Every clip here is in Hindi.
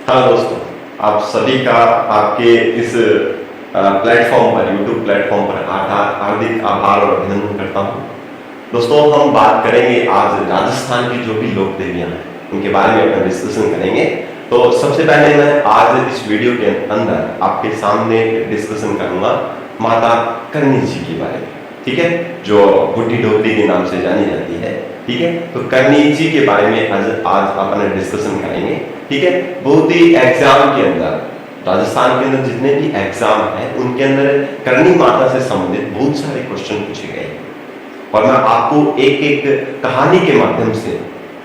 हाँ दोस्तों, आप सभी का आपके इस प्लेटफॉर्म पर, यूट्यूब प्लेटफॉर्म पर हार्दिक आभार और अभिनंदन करता हूँ। दोस्तों, हम बात करेंगे आज राजस्थान की जो भी लोक देवियाँ हैं उनके बारे में अपना डिस्कशन करेंगे। तो सबसे पहले मैं आज इस वीडियो के अंदर आपके सामने डिस्कशन करूंगा माता करणी जी के बारे में, ठीक है, जो बुढ़ी डोगरी के नाम से जानी जाती है। ठीक है, तो करणी जी के बारे में आज अपन डिस्कशन करेंगे। ठीक है, बहुत ही एग्जाम के अंदर, राजस्थान के अंदर जितने भी एग्जाम हैं उनके अंदर करणी माता से संबंधित बहुत सारे क्वेश्चन पूछे गए और मैं आपको एक एक कहानी के माध्यम से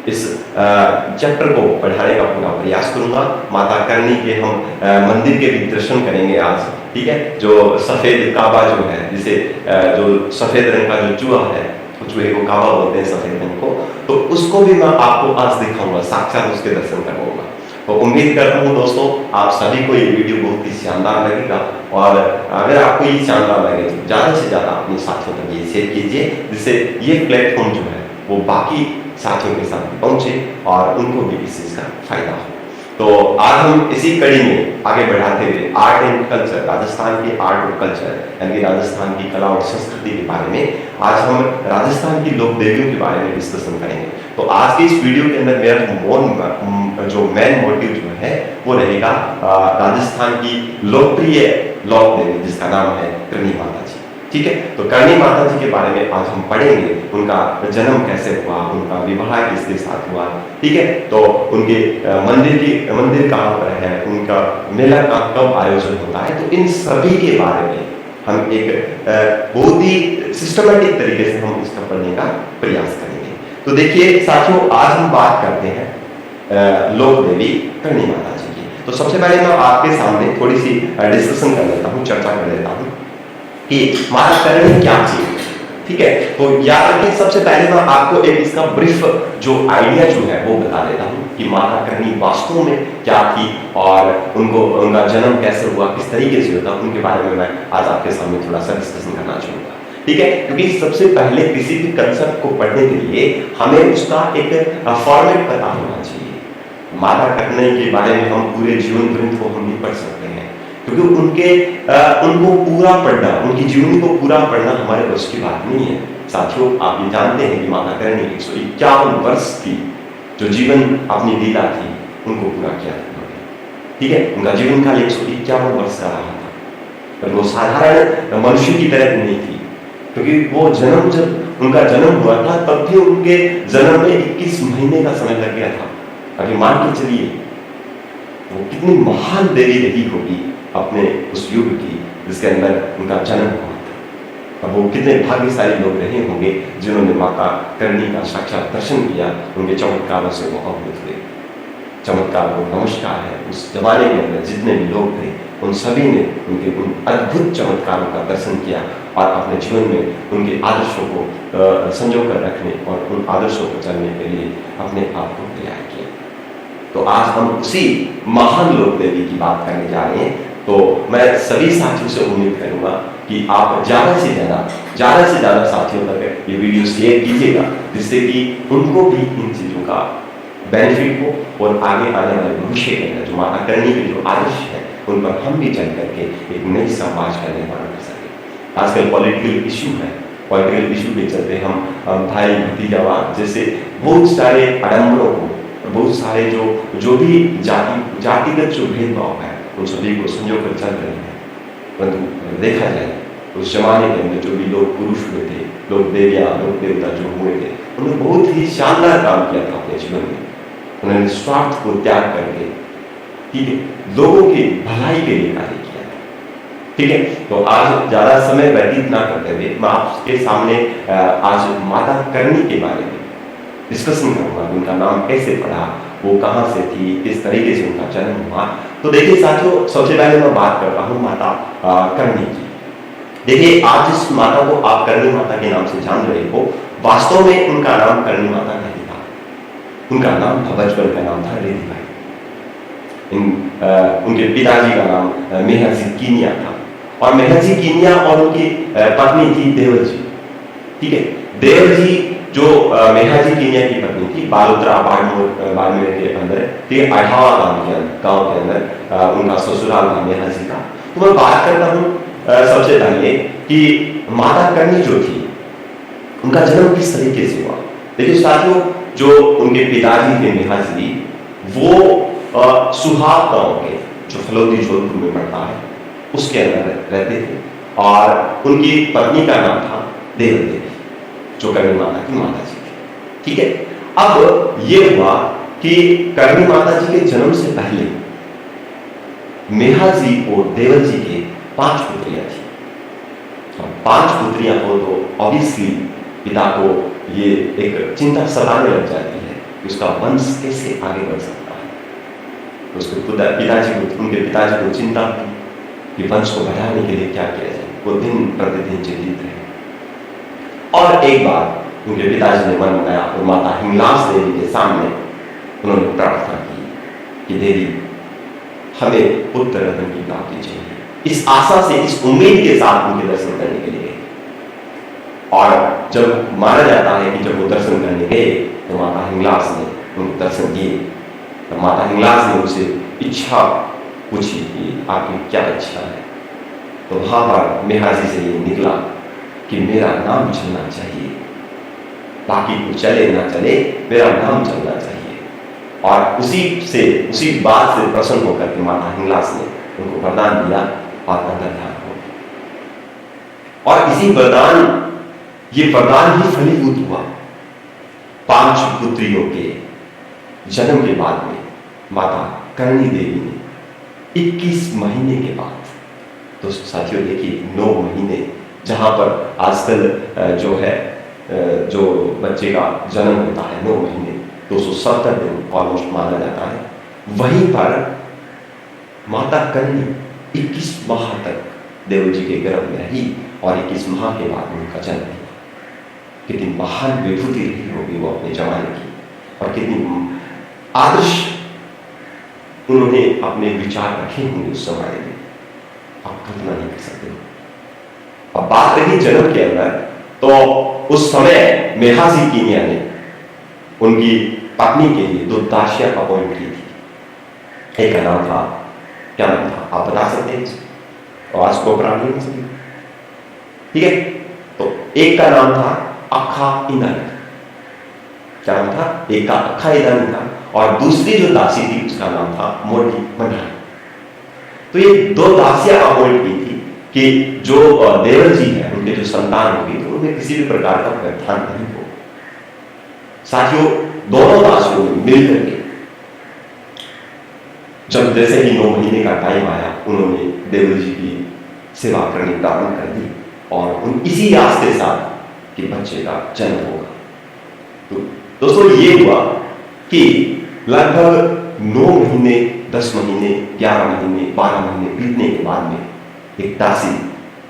इस चैप्टर को पढ़ाने का पूरा प्रयास करूंगा। माता करणी के हम मंदिर के भी दर्शन करेंगे आज। ठीक है, जो सफेद काबा जो है, जिसे जो सफेद रंग का जो चूहा है, चूहे को काबा बोलते हैं सफेद रंग को, तो उसको भी मैं आपको आज दिखाऊंगा, साक्षात उसके दर्शन करवाऊंगा। तो उम्मीद करता हूँ दोस्तों आप सभी को ये वीडियो बहुत ही शानदार लगेगा और अगर आपको ये शानदार लगे तो ज्यादा से ज्यादा अपने साथियों तक ये शेयर कीजिए, जिससे ये प्लेटफॉर्म जो है वो बाकी साथियों के साथ पहुंचे और उनको भी इस चीज का फायदा हो। तो आज हम इसी कड़ी में आगे बढ़ाते हुए आर्ट एंड कल्चर, राजस्थान की आर्ट और कल्चर यानी राजस्थान की कला और संस्कृति के बारे में आज हम राजस्थान की लोक देवियों के बारे में डिस्कशन करेंगे। तो आज की इस वीडियो के अंदर मेरा जो मेन मोटिव जो है वो रहेगा राजस्थान की लोकप्रिय लोक देवी जिसका नाम है करणी माता जी। ठीक है, तो करणी माता जी के बारे में आज हम पढ़ेंगे, उनका जन्म कैसे हुआ, उनका विवाह किसके साथ हुआ। ठीक है, तो उनके मंदिर कहाँ पर है, उनका मेला कब आयोजन होता है, तो इन सभी के बारे में हम एक बहुत ही सिस्टमेटिक तरीके से हम इसका पढ़ने का प्रयास करेंगे। तो देखिए साथियों, आज हम बात करते हैं लोक देवी करणी माता जी की। तो सबसे पहले मैं आपके सामने थोड़ी सी डिस्कशन कर लेता हूँ, चर्चा कर लेता हूँ कि माता करणी क्या चीज है। ठीक है, तो याद रखिए सबसे पहले मैं आपको एक इसका ब्रीफ जो आइडिया जो है वो बता देता हूँ कि माता करणी वास्तव में क्या थी और उनका जन्म कैसे हुआ, किस तरीके से होता, उनके बारे में मैं आज आपके सामने थोड़ा सा डिस्कशन करना चाहूंगा। ठीक है, क्योंकि सबसे पहले किसी भी कंसेप्ट को पढ़ने के लिए हमें उसका एक फॉर्मेट पता होना चाहिए। माता करणी के बारे में हम पूरे जीवन ग्रंथ को हम नहीं पढ़ सकते हैं, क्योंकि उनको पूरा पढ़ना, उनकी जीवनी को पूरा पढ़ना हमारे बस की बात नहीं है। साथियों, आप ये जानते हैं कि माता करणी 151 वर्ष की जो जीवन अपनी लीला थी उनको पूरा किया था। ठीक है, उनका जीवन काल 151 वर्ष का रहा था, पर वो साधारण मनुष्य की तरह नहीं थी, क्योंकि वो जब उनका जन्म हुआ था तब भी उनके जन्म में 21 महीने का समय लग गया था। अभी मान के चलिए वो कितनी महान देवी रही होगी अपने उस युग की जिसके अंदर उनका जन्म हुआ था। अब वो कितने भाग्यशाली लोग रहे होंगे जिन्होंने माता करणी का साक्षात दर्शन किया, उनके चमत्कारों से वो अवगत हुए। चमत्कार को नमस्कार है, उस जमाने के अंदर जितने भी लोग थे उन सभी ने उनके उन अद्भुत चमत्कारों का दर्शन किया और अपने जीवन में उनके आदर्शों को संजो कर रखने और उन आदर्शों को चलने के लिए अपने आप को तैयार किया। तो आज हम उसी महान लोक देवी की बात करने जा रहे हैं। तो मैं सभी साथियों से उम्मीद करूंगा कि आप ज्यादा से ज्यादा साथियों तक ये वीडियो शेयर कीजिएगा, जिससे कि उनको भी इन चीजों का बेनिफिट हो और आगे आने वाले भविष्य के अंदर जो माता करणी के जो आदर्श है उन पर हम भी चल करके एक नई समाज का निर्माण कर सके। आजकल पॉलिटिकल इशू है, पॉलिटिकल इशू के चलते हम भाई भतीजावाद जैसे बहुत सारे आडम्बरों को, बहुत सारे जो भी जातिगत जो भेदभाव है उन सभी को संजो कर चल रहे हैं। परंतु देखा जाए उस जमाने के अंदर जो भी लोग पुरुष हुए थे, लोग देवियां, लोग देवता जो हुए थे, उन्होंने बहुत ही शानदार काम किया था अपने जीवन में। उन्होंने स्वार्थ को त्याग करके, ठीक है, लोगों की भलाई के लिए कार्य किया था। ठीक है, तो आज ज्यादा समय व्यतीत ना करते हुए मैं आपके सामने आज माता करणी के बारे में डिस्कशन करूंगा। उनका नाम कैसे पड़ा, वो कहाँ से थी, किस तरीके से उनका जन्म हुआ। तो देखिए साथियों, सबसे पहले मैं बात करता हूँ माता करणी की। देखिए, आज जिस माता को आप करणी माता के नाम से जान रहे हो, वास्तव में उनका नाम करणी माता नहीं था। उनका नाम बचपन का नाम था रिद्धि बाई। उनके पिताजी का नाम मेहरजी कीनिया था और मेहरजी कीनिया और उनकी पत्नी थी देवर जी। ठीक है, देवर जी जो मेघाजी कीनिया की पत्नी थी, बालोतरा बाड़मेर के अंदर, ठीक है, अठावा गांव के अंदर उनका ससुराल था मेघाजी का। तो मैं बात करता हूँ सबसे पहले कि माता करनी जो थी उनका जन्म किस तरीके से हुआ। देखिए साथियों, जो उनके पिताजी थे मेघाजी, वो सुहाग गांव के, जो फलोदी जोधपुर में पड़ता है, उसके अंदर रहते थे। और उनकी पत्नी का नाम था देवल देवी, जो करणी माता की माता जी थी। ठीक है, अब ये हुआ कि करणी माता जी के जन्म से पहले मेघाजी और देवल जी के 5 पुत्रियां थी। अब 5 पुत्रियां हो तो ऑब्वियसली पिता को ये एक चिंता सताने लग जाती है कि उसका वंश कैसे आगे बढ़ सकता है। तो उसके उनके पिताजी को चिंता थी कि वंश को बढ़ाने के लिए क्या किया जाए। वो दिन प्रतिदिन चिंतित रहे। और एक बार उनके पिताजी ने मन बनाया और माता हिंगलाज देवी के सामने उन्होंने प्रार्थना की कि देवी, हमें पुत्र रत्न की प्राप्ति चाहिए। इस आशा से, इस उम्मीद के साथ उनके दर्शन करने के लिए गए। और जब माना जाता है कि जब वो दर्शन करने गए तो माता हिंगलाज ने उनको दर्शन दिए। तो माता हिंगलाज ने उनसे इच्छा पूछी कि आपकी क्या इच्छा है। तो वहां पर मेघाजी से ये निकला कि मेरा नाम चलना चाहिए, बाकी कुछ चले ना चले, मेरा नाम चलना चाहिए। और उसी बात से प्रसन्न होकर के माता हिंगलाज ने उनको वरदान दिया और अंतर्धान हो गया। और इसी ये वरदान ही फलीभूत हुआ। 5 पुत्रियों के जन्म के बाद में माता करणी देवी ने 21 महीने के बाद, तो साथियों देखिए 9 महीने, जहां पर आजकल जो बच्चे का जन्म होता है 9 महीने 270 दिन ऑलमोस्ट माना जाता है, वहीं पर माता करणी 21 माह तक देव जी के गर्भ में रही और 21 माह के बाद उनका जन्म हुआ। कितनी महान विभूति रही होगी वो अपने जमाने की, और कितनी आदर्श उन्होंने अपने विचार रखे होंगे उस जमाने में, आप कल्पना नहीं कर सकते। अब बात रही जन्म के अंदर, तो उस समय मेघाजी कीनिया ने उनकी पत्नी के लिए 2 दासियां अपॉइंट की थी। एक का नाम था, क्या नाम था आप बता सकते हैं? आवाज को प्राणी सकते, ठीक है। तो एक का नाम था अखा इंदानी, क्या नाम था? एक का अखा इंदानी था, और दूसरी जो दासी थी उसका नाम था मोटी मंडारी। तो ये 2 दासियां अपॉइंट की थी कि जो देवर जी है उनके जो संतान होगी तो उनमें किसी भी प्रकार का व्यवधान नहीं हो। साथियों, दोनों दासियों ने मिलकर के जब जैसे ही 9 महीने का टाइम आया, उन्होंने देवर जी की सेवा करनी प्रारंभ कर दी, और उन इसी आस के साथ कि बच्चे का जन्म होगा। तो दोस्तों ये हुआ कि लगभग 9 महीने, 10 महीने, 11 महीने, 12 महीने बीतने के बाद में एक दासी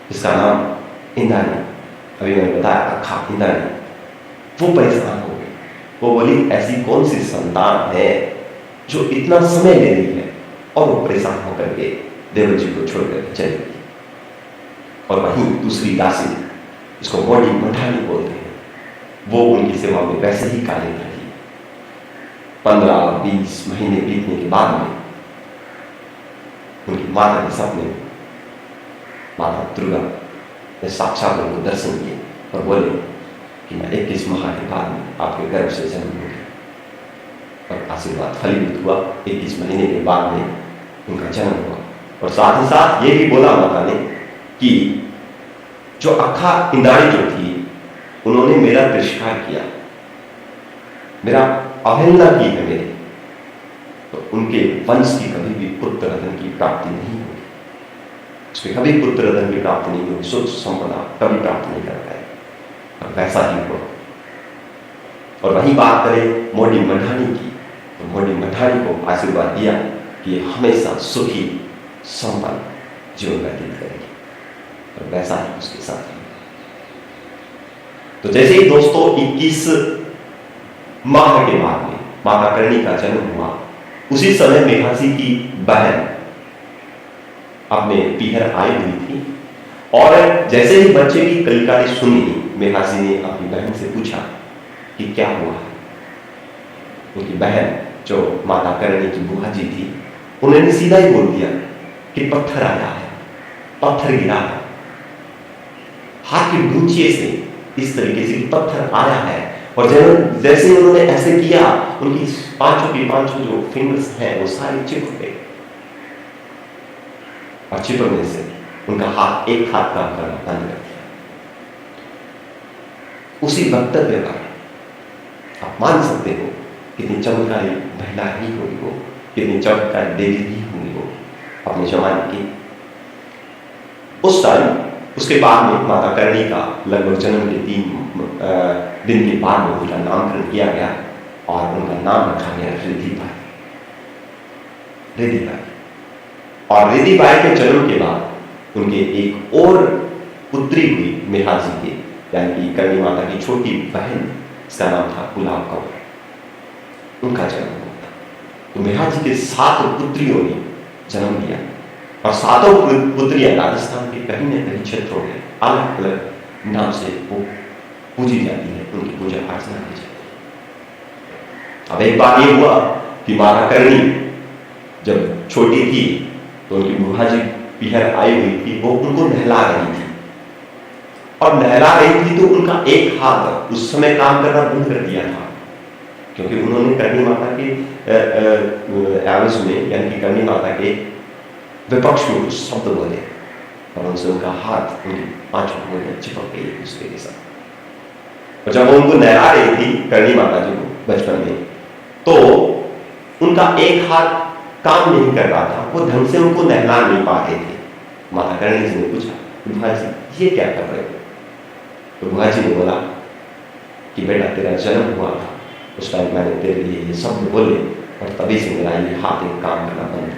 जिसका नाम इंदानी, अभी मैंने बताया अखा इंदानी, वो परेशान हो गई। वो बोली ऐसी कौन सी संतान है जो इतना समय ले रही है, और वो परेशान होकर के देवर जी को छोड़कर चली गई। और वहीं दूसरी दासी, इसको मोटी मंडारी बोलते हैं, वो उनकी सेवा में वैसे ही कार्यरत रही। 15-20 महीने बीतने के बाद में उनकी माता के सपने में माता दुर्गा ने साक्षात उनको दर्शन दिए और बोले कि मैं 21 माह के बाद में आपके गर्भ से जन्म हो गया, और आशीर्वाद फलीभूत हुआ। 21 महीने के बाद में उनका जन्म हुआ। और साथ ही साथ ये भी बोला माता ने कि जो अखा इंदानी जो थी, उन्होंने मेरा तिरस्कार किया, मेरा अवहेलना की है मेरी, तो उनके वंश की कभी भी पुत्र रत्न की प्राप्ति नहीं होगी, उसमें कभी पुत्र रत्न की प्राप्ति नहीं होगी, सुख संपदा कभी प्राप्त नहीं कर पाए। और वैसा ही हुआ। और वही बात करें मोटी मंडारी की, तो मोटी मंडारी को आशीर्वाद दिया कि हमेशा सुखी संपन्न जीवन व्यतीत करेगी, और वैसा ही उसके साथ हुआ। तो जैसे ही दोस्तों 21 माह के बाद में माता करणी का जन्म हुआ, उसी समय मेघाजी की बहन अपने पीहर आई हुई थी, और जैसे ही बच्चे की कलिकारी सुनी, मेघाजी ने अपनी बहन से पूछा कि क्या हुआ है। उनकी बहन जो माता करणी की बुआ जी थी, उन्होंने सीधा ही बोल दिया कि पत्थर आया है, पत्थर गिरा है। हाथ के नीचे से इस तरीके से पत्थर आया है, और जैसे उन्होंने ऐसे किया, उनकी पांचों जो फिंगर्स हैं वो सारे चिपक गए, और चिपकने से उनका हाथ, एक हाथ काम करना बंद कर दिया। उसी वक्तव्य पर आप मान सकते हो कितनी चमत्कारी महिला ही होगी वो, कितनी चमत्कारी देवी ही होगी वो अपने जमाने की। उस टाइम, उसके बाद में माता करणी का लगभग जन्म के 3 दिन के बाद में उनका नामकरण किया गया, और उनका नाम रखा गया रिधिबाई। और रिधिबाई के जन्म के बाद उनके एक और पुत्री हुई मेहाजी की, यानी कि करणी माता की छोटी बहन, इसका नाम था गुलाब कौर, उनका जन्म हुआ। तो मेहाजी के 7 पुत्रियों ने जन्म लिया, और 7 पुत्रियां राजस्थान के कहीं न कहीं क्षेत्रों में अलग अलग नाम से वो पूजी जाती है, उनकी पूजा अर्चना की जाती है। अब एक बार ये हुआ कि माता करणी जब छोटी थी तो उनकी बुआ जी पीहर आई हुई थी, वो उनको नहला रही थी, और नहला रही थी तो उनका एक हाथ उस समय काम करना बंद कर दिया था, क्योंकि उन्होंने करणी माता के एवज में, यानी कि करणी माता के विपक्ष में कुछ शब्द बोले, और उनसे उनका हाथ उनकी 5 उंगलियों में चिपक गई एक दूसरे के साथ। और जब वो उनको नहला रही थी करणी माता जी को बचपन में, तो उनका एक हाथ काम नहीं कर रहा था, वो ढंग से उनको नहला नहीं पा रहे थे। माता करणी जी ने पूछा, बुआ जी ये क्या कर रहे हो? तो बुआ जी ने बोला कि बेटा तेरा जन्म हुआ था, उस टाइम मैंने तेरे लिए ये शब्द बोले, और तभी से मेरा ये हाथ एक काम करना बंद।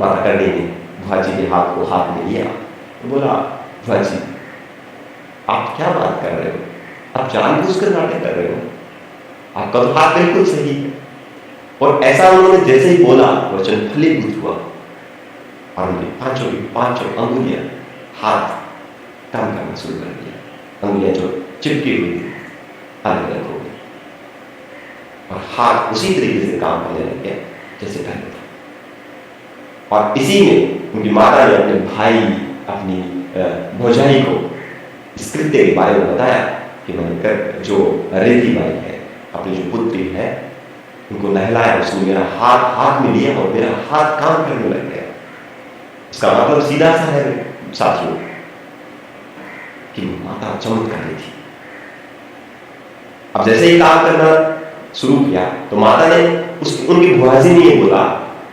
माता करणी ने बुआ जी के हाथ को हाथ में लिया, तो बोला, बुआ जी आप क्या बात कर रहे हो? आप जानबूझकर नाटक कर रहे हो, आपका तो हाथ बिल्कुल सही है। और ऐसा उन्होंने जैसे ही बोला, वचन फलीभूत हुआ, और उनकी 5 अंगुलियां हाथ काम करना शुरू कर दिया। अंगुलियां जो चिपकी हुई थी अलग अलग हो गई, और हाथ उसी तरीके से काम करने लग गया जैसे पहले था। और इसी में उनकी माता ने अपने भाई, अपनी भौजाई को इस कृत्य के बारे में बताया कि मैंने जो रिधिबाई है, अपनी जो पुत्री है, उनको नहलाया, उसने मेरा हाथ में लिया, और मेरा हाथ काम करने लग गया। इसका मतलब सीधा सा है साथियों कि माता चमत्कारी थी। अब जैसे ही काम करना शुरू किया, तो माता ने उनकी बुआ जी ने ये बोला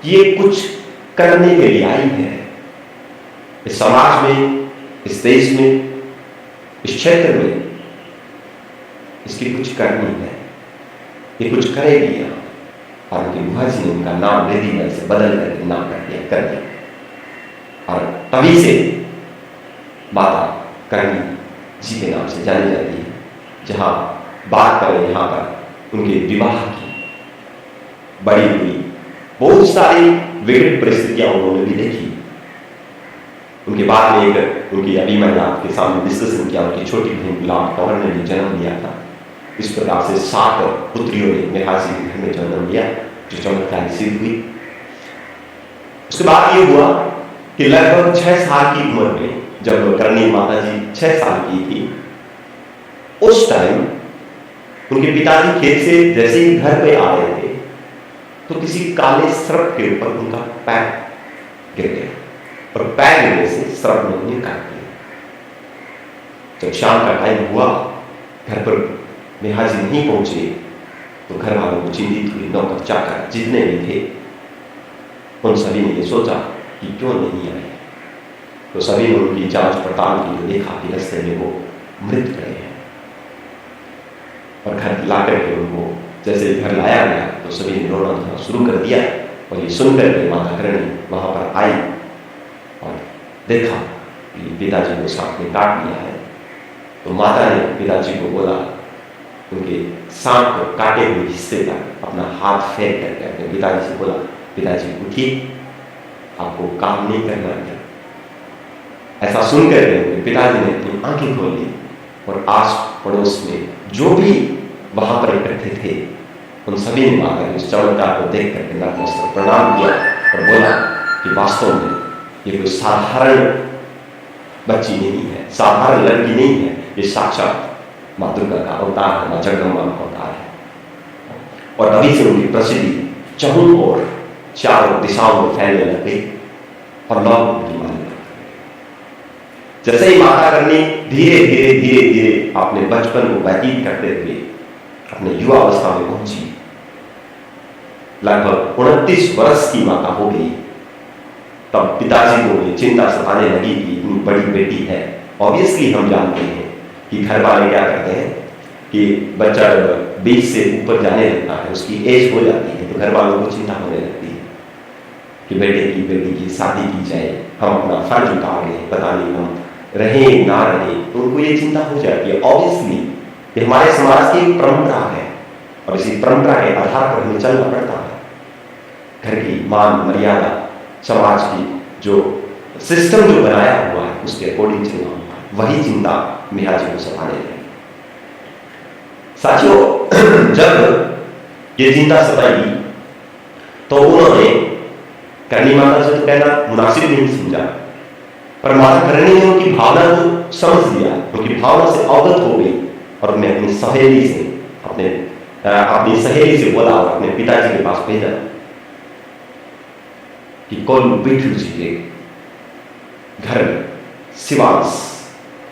कि ये कुछ करने के लिए आई है, इस समाज में, इस देश में, इस क्षेत्र में इसकी कुछ करनी है, ये कुछ करेगी यहाँ। और उनकी बुआ जी ने उनका नाम रिधिबाई से बदल करके नाम कर दिया, और तभी से माता करणी जी के नाम से जानी जाती है। जहाँ बात करें यहाँ पर उनके विवाह की, बड़ी हुई बहुत सारी विकट परिस्थितियां उन्होंने भी देखी। उनके बाद में एक उनकी, अभी मैंने आपके सामने डिस्कशन किया, उनकी छोटी बहन गुलाब कौर ने भी जन्म लिया था। इस प्रकार से 7 पुत्रियों ने मेहाजी के घर में जन्म लिया, जो चमत्कारी सिद्ध हुई। उसके बाद ये हुआ कि लगभग 6 साल की उम्र में, जब करणी माता जी 6 साल की थी, उस टाइम उनके पिताजी खेत से जैसे ही घर पे आ रहे थे, तो किसी काले सर्प के ऊपर उनका पैर गिर गया, और पैर गिरने से सर्प ने उन्हें काट दिया। जब शाम का टाइम हुआ, घर पर मेहाजी नहीं पहुंचे, तो घर वालों को चिंतित हुई। नौकर चाकर जितने भी थे, उन सभी ने ये सोचा कि क्यों नहीं आए। तो सभी ने उनकी जांच पड़ताल की, तो देखा कि रास्ते में वो मृत पड़े हैं। और घर ला करके उनको जैसे घर लाया गया, तो सभी ने रोना धोना शुरू कर दिया। और ये सुनकर के माता करणी वहां पर आई और देखा कि पिताजी को सांप ने काट लिया है। तो माता ने पिताजी को बोला, उनके सांप को काटे हुए हिस्से का अपना हाथ फेर करके अपने पिताजी से बोला, पिताजी उठिए, आपको काम नहीं करना है। ऐसा सुनकर के पिताजी ने अपनी आंखें खोल ली, और आस पड़ोस में जो भी वहां पर इकट्ठे थे उन सभी ने माता के इस चमत्कार को देख करके नतमस्तक प्रणाम किया और बोला कि वास्तव में ये कोई साधारण बच्ची नहीं है, साधारण लड़की नहीं है, ये साक्षात माँ दुर्गा का अवतार है, माँ जगदम्बा का अवतार है। और तभी से उनकी प्रसिद्धि चहुं ओर चारों दिशाओं में फैलने लग गई और लोग उनकी माने लग गए। जैसे ही माता रानी धीरे धीरे धीरे धीरे अपने बचपन को व्यतीत करते हुए अपने युवावस्था में पहुंची, लगभग 29 वर्ष की माता हो गई, तब पिताजी को ये चिंता सताने लगी कि इतनी बड़ी बेटी है। ऑब्वियसली हम जानते हैं कि घर वाले क्या करते हैं कि बच्चा जब 20 से ऊपर जाने लगता है, उसकी एज हो जाती है, तो घर वालों को चिंता होने लगती है कि बेटी की शादी की जाए, हम अपना फर्ज उतार लें, पता नहीं हम रहें ना रहें, तो उनको ये चिंता हो जाती है। ऑब्वियसली ये हमारे समाज की एक परंपरा है और इसी परंपरा के आधार पर हमें चलना पड़ता है। घर की मान मर्यादा, समाज की जो सिस्टम जो बनाया हुआ है उसके अकॉर्डिंग चलना होगा, वही चिंता मिया जी को सताने लगी। साथियों, जब ये चिंता सताई तो उन्होंने करणी माता से तो कहना मुनासिब नहीं समझा, पर माता करणी ने उनकी भावना को समझ लिया, उनकी भावना से अवगत हो गई और उन्हें अपनी सहेली से बोला और अपने पिताजी के पास भेजा कि कोल्लू बिट्ठू जी के घर में शिवांश,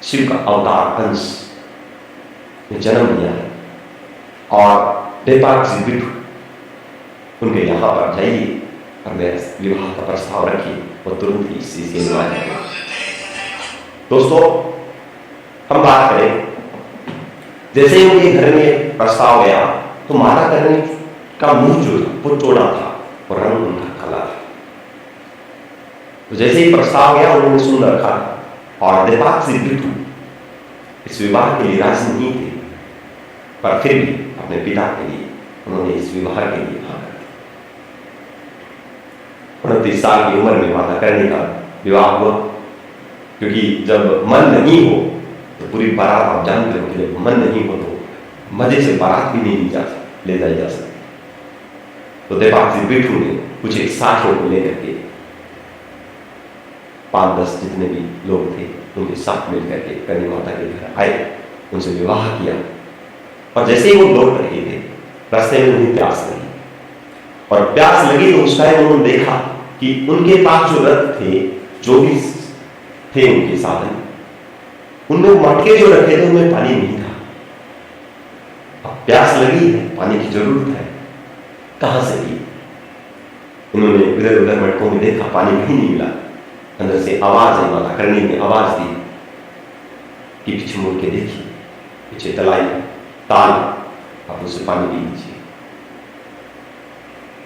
शिव का अवतार अंश ने जन्म लिया है और बेपाक जी बिट्ठू उनके यहाँ पर जाइए और मेरे विवाह का प्रस्ताव रखिए और तुरंत ही इस चीज के निर्माण। दोस्तों, हम बात करें, जैसे ही उनके घर में प्रस्ताव गया तो माता करणी का मुंह जो था वो चौड़ा था और रंग उनका काला था। तो जैसे ही प्रस्ताव गया उन्होंने सुन रखा और देपाक जी बिट्ठू इस विवाह के लिए राजी नहीं थे, पर फिर भी अपने पिता के लिए उन्होंने इस विवाह के लिए हाँ कर दिया। 29 साल की उम्र में माता करणी का विवाह हुआ, क्योंकि जब मन नहीं हो तो पूरी बारात, आप जानते हो कि जब मन नहीं हो तो मजे से बारात भी नहीं ले जाई जा सकती। तो देपाक जी बिट्ठू ने कुछ एक साथियों को लेकर के 5-10 जितने भी लोग थे उनके साथ मिलकर के करणी माता के घर आए, उनसे विवाह किया। और जैसे ही वो लौट रहे थे, रास्ते में उन्हें प्यास लगी और प्यास लगी तो उस टाइम उन्होंने देखा कि उनके पास जो रथ थे, जो भी थे उनके साधन, उनमें मटके जो रखे थे उनमें पानी नहीं था। अब प्यास लगी है, पानी की जरूरत है, कहां से भी उन्होंने इधर उधर मटकों में देखा, पानी कहीं नहीं मिला। अंदर से आवाज आई, माता करणी ने आवाज दी कि पीछे मुड़ के देखिए, पीछे तलाई ताल, आप उससे पानी पी लीजिए।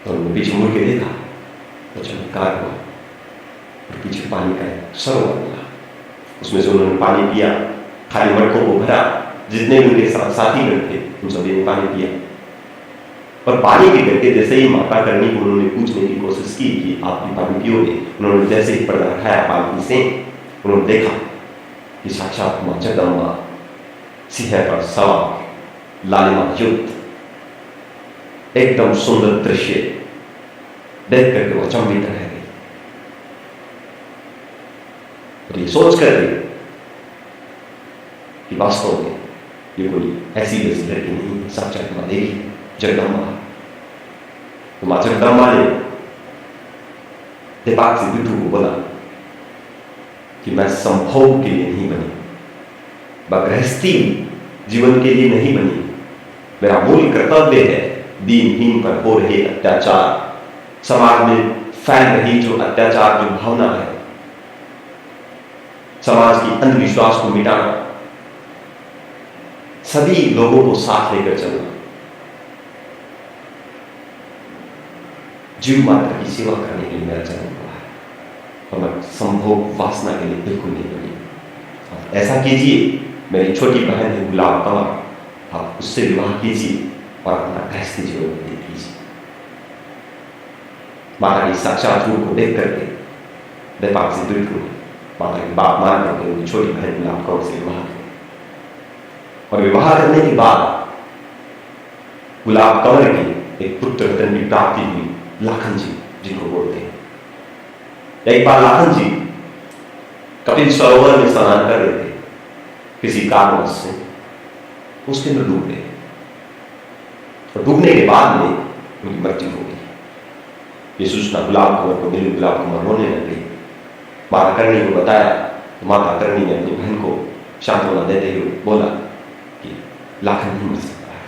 तो उन्होंने पीछे मुड़ के देखा तो चमत्कार हुआ और पीछे पानी का सरोवर मिला, उसमें से उन्होंने पानी पिया, खाली मटकों को भरा, जितने भी उनके साथी लोग थे उन सभी ने पानी पिया। और पानी पी करके जैसे ही माता करणी को उन्होंने पूछने की कोशिश की कि आप भी पानी पियोगे, उन्होंने जैसे ही पर्दा उठाया पानी से, उन्होंने देखा कि साक्षात माँ जगदम्बा सिंह पर सवार लालिमा युक्त, एकदम सुंदर दृश्य देख करके वो अचंभित रह गई और ये सोच कर कि वास्तव में ये कोई ऐसी वैसी लड़की नहीं है, साक्षात माँ देवी जगदम्बा। तो माँ जगदम्बा ने देपाक जी बिट्ठू को बोला कि मैं संभोग के लिए नहीं बनी, मैं गृहस्थी जीवन के लिए नहीं बनी, मेरा मूल कर्तव्य है दीनहीन पर हो रहे अत्याचार, समाज में फैल रही जो अत्याचार, जो भावना है, समाज की अंधविश्वास को मिटाना, सभी लोगों को साथ लेकर चलना, जीव मात्र की सेवा करने के लिए मेरा जन्म हुआ है और मैं संभोग वासना के लिए बिल्कुल नहीं बनी। ऐसा कीजिए, मेरी छोटी बहन है गुलाब कंवर, आप उससे विवाह कीजिए और अपना गृहस्थी जीवन व्यतीत कीजिए। माता की साक्षात रूप को देख करके देपाक जी बिट्ठू माता की बात मान करके उनकी छोटी बहन गुलाब कंवर से विवाह किया। और विवाह करने के बाद गुलाब कंवर के एक पुत्र रतन की प्राप्ति हुई, लाखन जी जिनको बोलते हैं। एक बार लाखन जी कपिल सरोवर में स्नान कर रहे थे, किसी कारणवश से उसके अंदर डूब गए और डूबने के बाद में उनकी मृत्यु हो गई। ये सूचना गुलाब कंवर को मिली। गुलाब कंवर रोने लग गई। माता करणी को बताया तो माता करणी ने अपनी बहन को सांत्वना देते हुए बोला कि लाखन नहीं मर सकता है।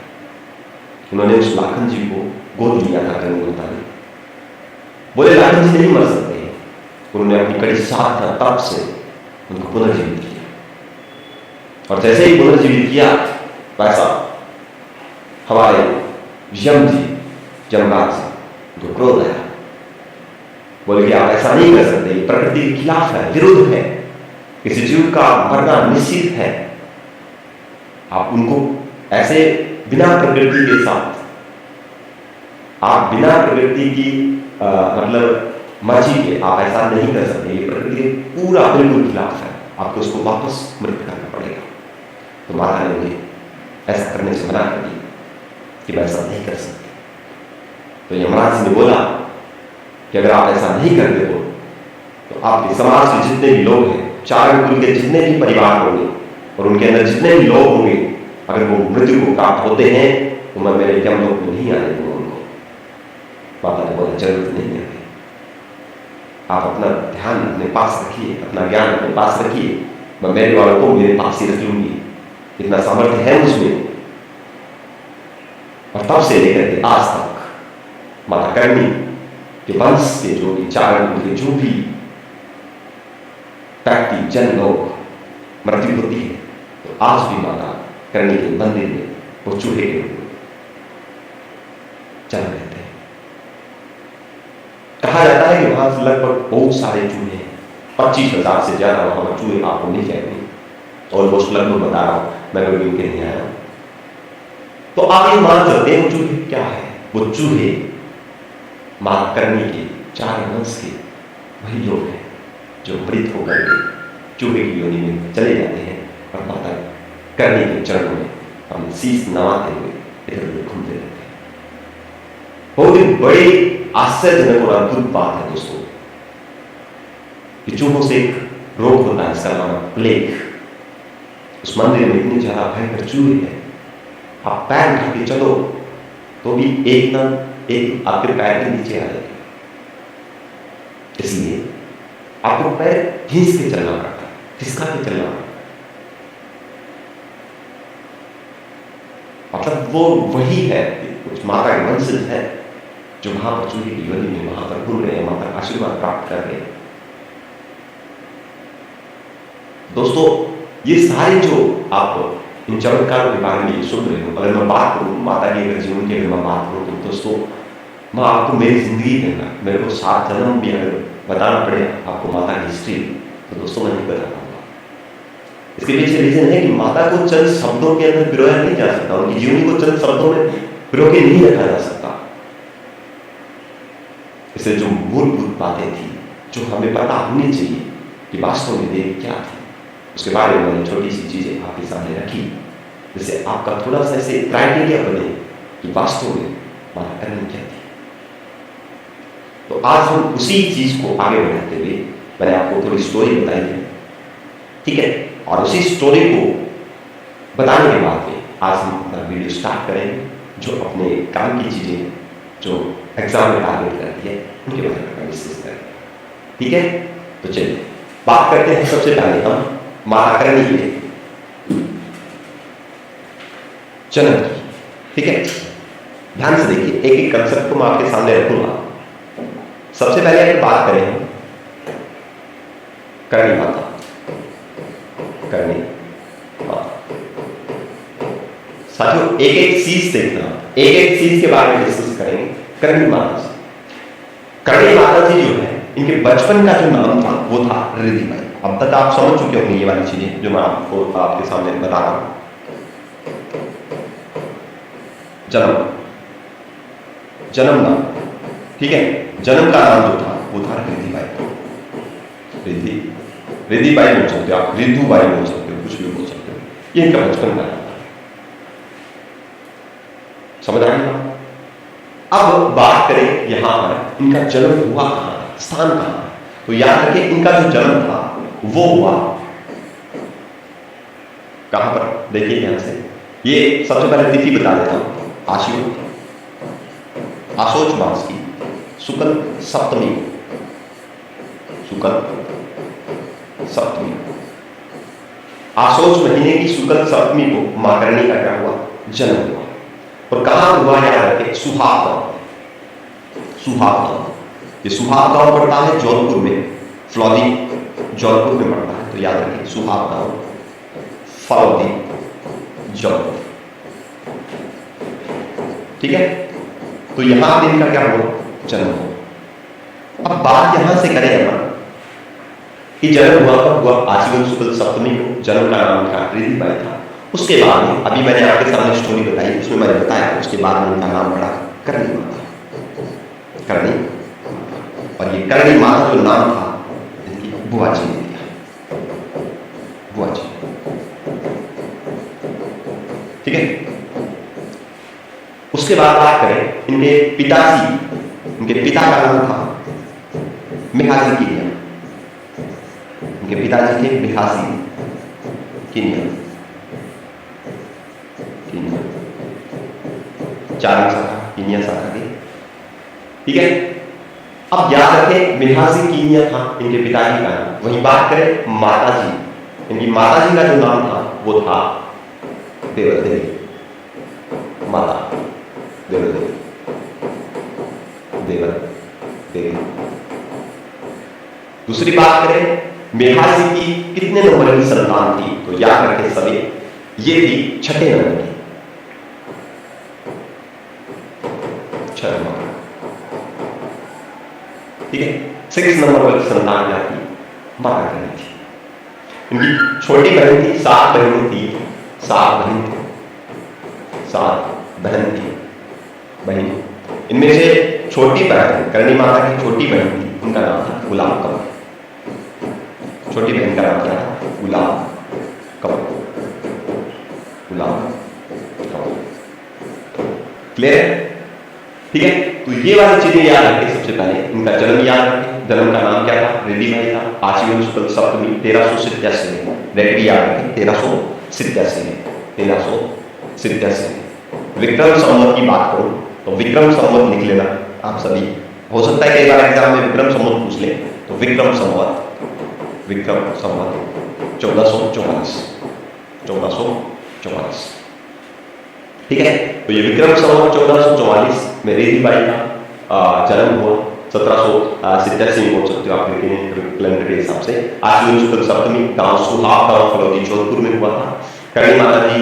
उन्होंने उस लाखन जी को गोद लिया था करणी माता ने। बोले लाखन जी नहीं मर सकते। उन्होंने अपनी कड़ी साधना तप से उनको पुनर्जीवित किया और जैसे ही पुनर्जीवित किया वैसा हमारे यम जी यमराज जी उनको क्रोध आया। बोले कि आप ऐसा नहीं कर सकते, प्रकृति के खिलाफ है, विरुद्ध है, किसी जीव का मरना निश्चित है। आप उनको ऐसे बिना प्रकृति के साथ, आप बिना प्रकृति की मतलब मर्जी के आप ऐसा नहीं कर सकते। ये प्रकृति के पूरा बिल्कुल खिलाफ है, आपको उसको वापस मृत करना पड़ेगा। तो माता ने उन्हें ऐसा करने से मना कर दिया कि मैं ऐसा नहीं कर सकती। तो यमराज ने बोला कि अगर आप ऐसा नहीं करते हो तो आपके समाज के जितने भी लोग हैं, चार कुल के जितने भी परिवार होंगे और उनके अंदर जितने भी लोग होंगे, अगर वो मृत्यु को प्राप्त होते हैं तो मैं मेरे यमलोक में नहीं आने दूंगा उनको। माता ने बोला जरूरत नहीं है, आप अपना ध्यान अपने पास रखिए, अपना ज्ञान अपने पास रखिए, मैं मेरे वालों को मेरे पास ही रख लूंगी। इतना सामर्थ्य है मुझमें। और तब से लेकर के आज तक माता करणी के वंश के जो भी चारण के जो भी व्यक्ति जन लोग मृत्यु होती है तो आज भी माता करणी के मंदिर में वो चूहे के रूप में चल रहते हैं। कहा जाता है कि वहां से लगभग बहुत सारे चूहे हैं, 25,000 से ज्यादा वहां पर चूहे आपको मिल जाएंगे। ऑलमोस्ट लगभग बता रहा हूं, मैं कभी उनके नहीं आया। तो आप ये मान सकते हैं वो चूहे क्या है? वो चूहे मां करणी के चार वंश के वही लोग हैं जो मृत होकर के चूहे की योनि में चले जाते हैं और माता करणी के चरणों में अपने शीश नवाते हुए इधर उधर घूमते रहते हैं। बहुत ही बड़ी आश्चर्यजनक और अद्भुत बात है दोस्तों कि चूहों से एक रोग होता है, इसका नाम प्लेग। उस मंदिर में इतनी ज्यादा भयंकर चूहे हैं, आप पैर उठा के चलो तो भी एक आपके पैर के नीचे आ जाएगा। इसलिए आपको पैर घिस के चलना पड़ता है, खिसका के चलना पड़ता है। मतलब वो वही है, कुछ माता के वंशज है जो वहां पर चूहे की योनि में वहां पर घूम रहे हैं, माता का आशीर्वाद प्राप्त कर रहे हैं। दोस्तों ये सारे जो आप इन चमत्कारों के बारे में सुन रहे हो, अगर मैं बात करूं माता के अगर जीवन की अगर मैं बात करूं तो दोस्तों मैं आपको मेरी जिंदगी देना, मेरे को 7 जन्म भी अगर बताना पड़े आपको माता की हिस्ट्री तो दोस्तों मैं नहीं बता पाऊंगा। इसके पीछे रीजन है कि माता को चंद शब्दों के अंदर पिरोया नहीं जा सकता, उनकी जीवनी को चंद शब्दों में पिरो के नहीं रखा जा सकता। इससे जो मूलभूत बातें थी जो हमें पता होनी चाहिए कि वास्तव में देवी क्या थी, उसके बारे में मैंने छोटी सी चीजें आपके सामने रखी, जिससे आपका थोड़ा सा ऐसे क्राइटेरिया बने कि वास्तव में माता करनी क्या थी। तो आज हम उसी चीज को आगे बढ़ाते हुए मैंने आपको थोड़ी स्टोरी बताई है, ठीक है, और उसी स्टोरी को बताने के बाद में आज हम अपना वीडियो स्टार्ट करेंगे। जो अपने काम की चीजें जो एग्जाम में टारगेट करती है उनके बारे में डिस्कस करेंगे, ठीक है। तो चलिए बात करते हैं सबसे पहले हम माता करणी के जन्म की, ठीक है। ध्यान से देखिए, एक एक कंसेप्ट को मैं आपके सामने रखूंगा। सबसे पहले अगर बात करें करणी माता, करणी माता, साथियों एक एक चीज देखना, एक एक चीज के बारे में डिस्कस करेंगे। करणी माता जी, करणी माता जी जो है इनके बचपन का जो नाम था वो था रिद्धि बाई। अब तक आप समझ चुके होंगे ये वाली चीजें जो मैं आपको आपके सामने बता रहा हूं। जन्म नाम, ठीक है, जन्म का नाम जो था वो था रिद्धि बाई। रिद्धि बाई बोल सकते हो आप, रिद्धू बाई बोल सकते हो, कुछ भी बोल सकते हो। ये इनका बचपन का नाम था। समझ रहे हैं? अब बात करें यहां पर इनका जन्म हुआ कहां, स्थान कहां। तो याद रखिए इनका जो जन्म था वो हुआ कहां पर, देखिए ध्यान से। ये सबसे पहले तिथि बता देता हूं, आशोच मास की शुक्ल सप्तमी, शुक्ल सप्तमी, आशोच महीने की शुक्ल सप्तमी को मां करणी का क्या हुआ, जन्म हुआ। और कहां हुआ याद रखें, सुहाग गांव, सुहाग गांव। ये सुहाग गांव पड़ता है जौनपुर में, फलौदी जौनपुर में पड़ता है। तो याद रखिए सुहाग गांव, फलौदी, जौनपुर। ठीक है, तो यहां पे इनका क्या हुआ, जन्म हुआ। अब बात यहां से करें हम कि जन्म हुआ कब हुआ, आजीवन शुक्ल सप्तमी को। जन्म का नाम क्या, रिद्धि बाई था। उसके बाद में अभी मैंने आपके सामने स्टोरी बताई, उसमें मैंने बताया उसके बाद में इनका नाम पड़ा करणी माता, करणी। और ये करणी माता जो नाम था इनकी बुआ जी ने दिया, बुआ जी। ठीक है, उसके बाद बात करें इनके पिताजी, इनके पिता का नाम था मेहाजी कीनिया। इनके पिताजी थे मेहाजी कीनिया, चार शाखा कीनिया शाखा की। ठीक है, अब याद रखें मेहाजी कीनिया था इनके पिताजी का नाम। वहीं बात करें माताजी, इनकी माताजी का जो नाम था वो था देवर देवी, माता देवर देवी, देवर देवी। दूसरी बात करें मेहाजी की कितने नंबर की संतान थी, तो याद रखें सभी, ये थी छठे नंबर की, छठे नंबर। ठीक है, 6 नंबर वाली संतान क्या थी, माता करनी थी। इनकी छोटी बहन थी, 7 बहनें थी, 7 बहन थे, 7 बहन थी, बहन। इनमें से छोटी बहन, करणी माता की छोटी बहन थी, उनका नाम था गुलाब कमल। छोटी बहन का नाम क्या था, गुलाब कमल, गुलाब कमल। क्लियर है? ठीक है, तो ये वाली चीजें याद रखें। सबसे पहले इनका जन्म याद रखें, जन्म का नाम क्या था, रिद्धि बाई था, आजीवन शुक्ल सप्तमी 1387 में, डेट भी याद रखें 1387 में, 1387 में। विक्रम संवत की बात करूं तो विक्रम संवत लिख लेना आप सभी, हो सकता है कई बार एग्जाम में विक्रम संवत पूछ ले, तो विक्रम संवत, विक्रम संवत 1444, 1444। ठीक है, तो ये विक्रम संवत 1444 में रिद्धि बाई का जन्म हुआ। 1787 में बोल सकते हो आप, लेकिन कैलेंडर के हिसाब से आजीवन शुक्ल सप्तमी, गांव सुहाग गांव फलौदी जोधपुर में हुआ था। करणी माता जी,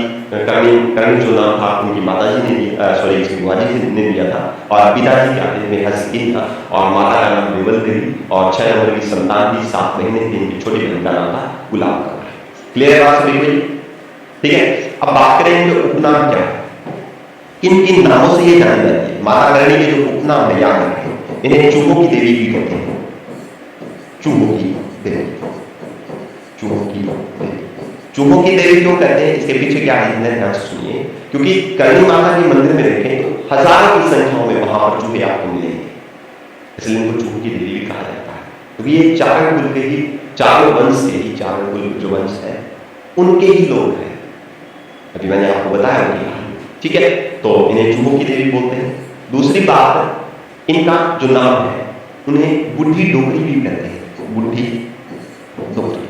करणी जो नाम था उनकी माता जी ने, सॉरी इसकी बुआ जी ने दिया था। और पिताजी क्या थे, मेहाजी कीनिया, और माता का नाम देवल देवी, और 6 नंबर की संतान थी, 7 बहनें थी। इनकी छोटी बहन का नाम था गुलाब कमल। क्लियर है बात सभी को? ठीक है, अब बात करें इनके उपनाम क्या है, किन किन नामों से ये जानी जाती है। माता करणी के जो उपनाम है याद रखें, इन्हें चूहों की देवी भी कहते हैं, चूहों की देवी, चूहों की देवी। चूहों की देवी क्यों कहते हैं, इसके पीछे क्या है ध्यान से सुनिए। क्योंकि करणी माता के मंदिर में देखें तो हजारों की संख्या में वहां पर चूहे आपको मिलेंगे, इसलिए इनको चूहों की देवी भी कहा जाता है। क्योंकि ये चारों कुल के ही, चारों वंश के ही, चारों कुल जो वंश है उनके ही लोग हैं। अभी मैंने आपको बताया उनकी कहानी। ठीक है, तो इन्हें चूहों की देवी बोलते हैं। दूसरी बात, इनका जो नाम है उन्हें बुढ़ी डोगरी भी कहते हैं, बुढ़ी डोगरी,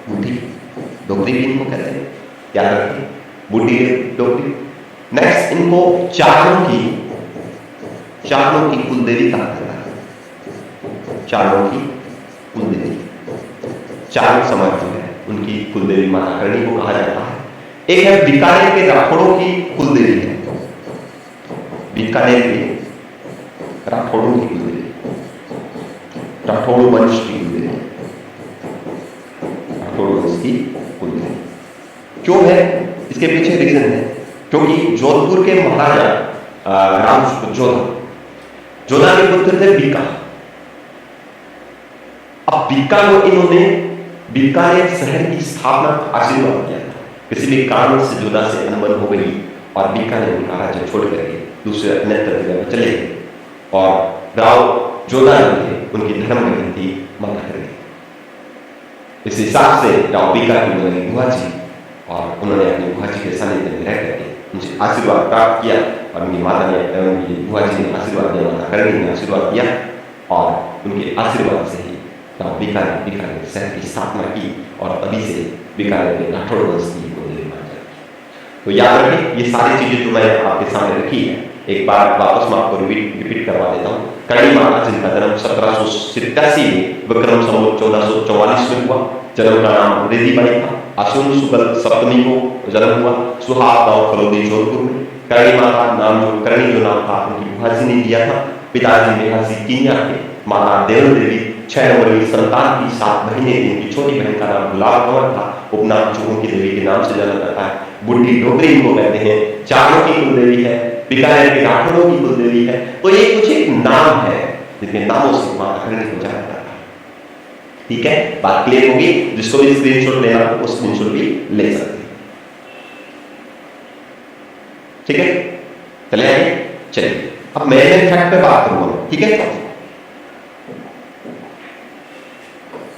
बुढ़ी डोगरी भी इनको कहते हैं, याद रखिए बुढ़ी डोगरी। नेक्स्ट, इनको चारणों की कुलदेवी कहा जाता है, चारणों की कुलदेवी, चारण समाज जो है उनकी कुलदेवी माता करणी को कहा जाता है। एक है बीकानेर के राठौड़ों की कुलदेवी है, बीकानेर के राठौड़ों की कुलदेवी, राठौड़ वंश की कुलदेवी, राठौड़ वंश की कुलदेवी। क्यों है, इसके पीछे रीजन है, क्योंकि जोधपुर के महाराजा राम जोधा के पुत्र थे बीका। अब बीका को इन्होंने बीकानेर शहर की स्थापना का आशीर्वाद किया था। किसी भी कारण से जोधा से अनबन हो गई और बीकानेर उनका राज्य छोड़ करके दूसरे अन्यत्र जगह में चले गए और राव जोधानंद थे उनकी धर्म ग्रंथि माना कर गए। इस हिसाब से राव बीका की उन्होंने बुआ जी और उन्होंने अपनी बुआ जी के सानिध्य में रह करके उनसे आशीर्वाद प्राप्त किया और उनकी माता ने उनकी बुआ जी ने आशीर्वाद दिया, माता करणी ने आशीर्वाद दिया और उनके आशीर्वाद से ही राव बीकानेर शहर की स्थापना की और तभी से बीकानेर के राठौड़ वंश की कुलदेवी मानी जाती। तो याद रखें ये सारी चीजें जो मैंने आपके सामने रखी है, एक बार वापस मैं आपको रिपीट करवा देता हूँ। करणी माता जिनका जन्म 1787 में विक्रम संवत 1444 में हुआ, जन्म का नाम रिद्धिबाई था। आश्विन शुक्ल सप्तमी को जन्म हुआ सुहाग गांव फलोदी जोधपुर में। करणी माता नाम जो नाम था उनकी बुआ जी ने दिया था। पिताजी मेघाजी कीनिया के, माता देवन देवी 6 नंबर की संतान की 7 महीने थी। उनकी छोटी बहन का नाम गुलाब कंवर था, उपनाम चूहों की देवी के नाम से जाना जाता है। बुढ़ी डोगरी इनको कहते हैं, चारों की कुलदेवी है, बीकानेर के राठौड़ों की कुलदेवी है। तो ये कुछ एक नाम है जिनके नामों से माता करणी को जाना जाता है। ठीक है, बात क्लियर होगी। जिसको भी स्क्रीनशॉट लेना हो वो स्क्रीनशॉट भी ले सकते हैं। ठीक है, चले आगे। चलिए अब मैं फैक्ट पे बात करूंगा। ठीक है,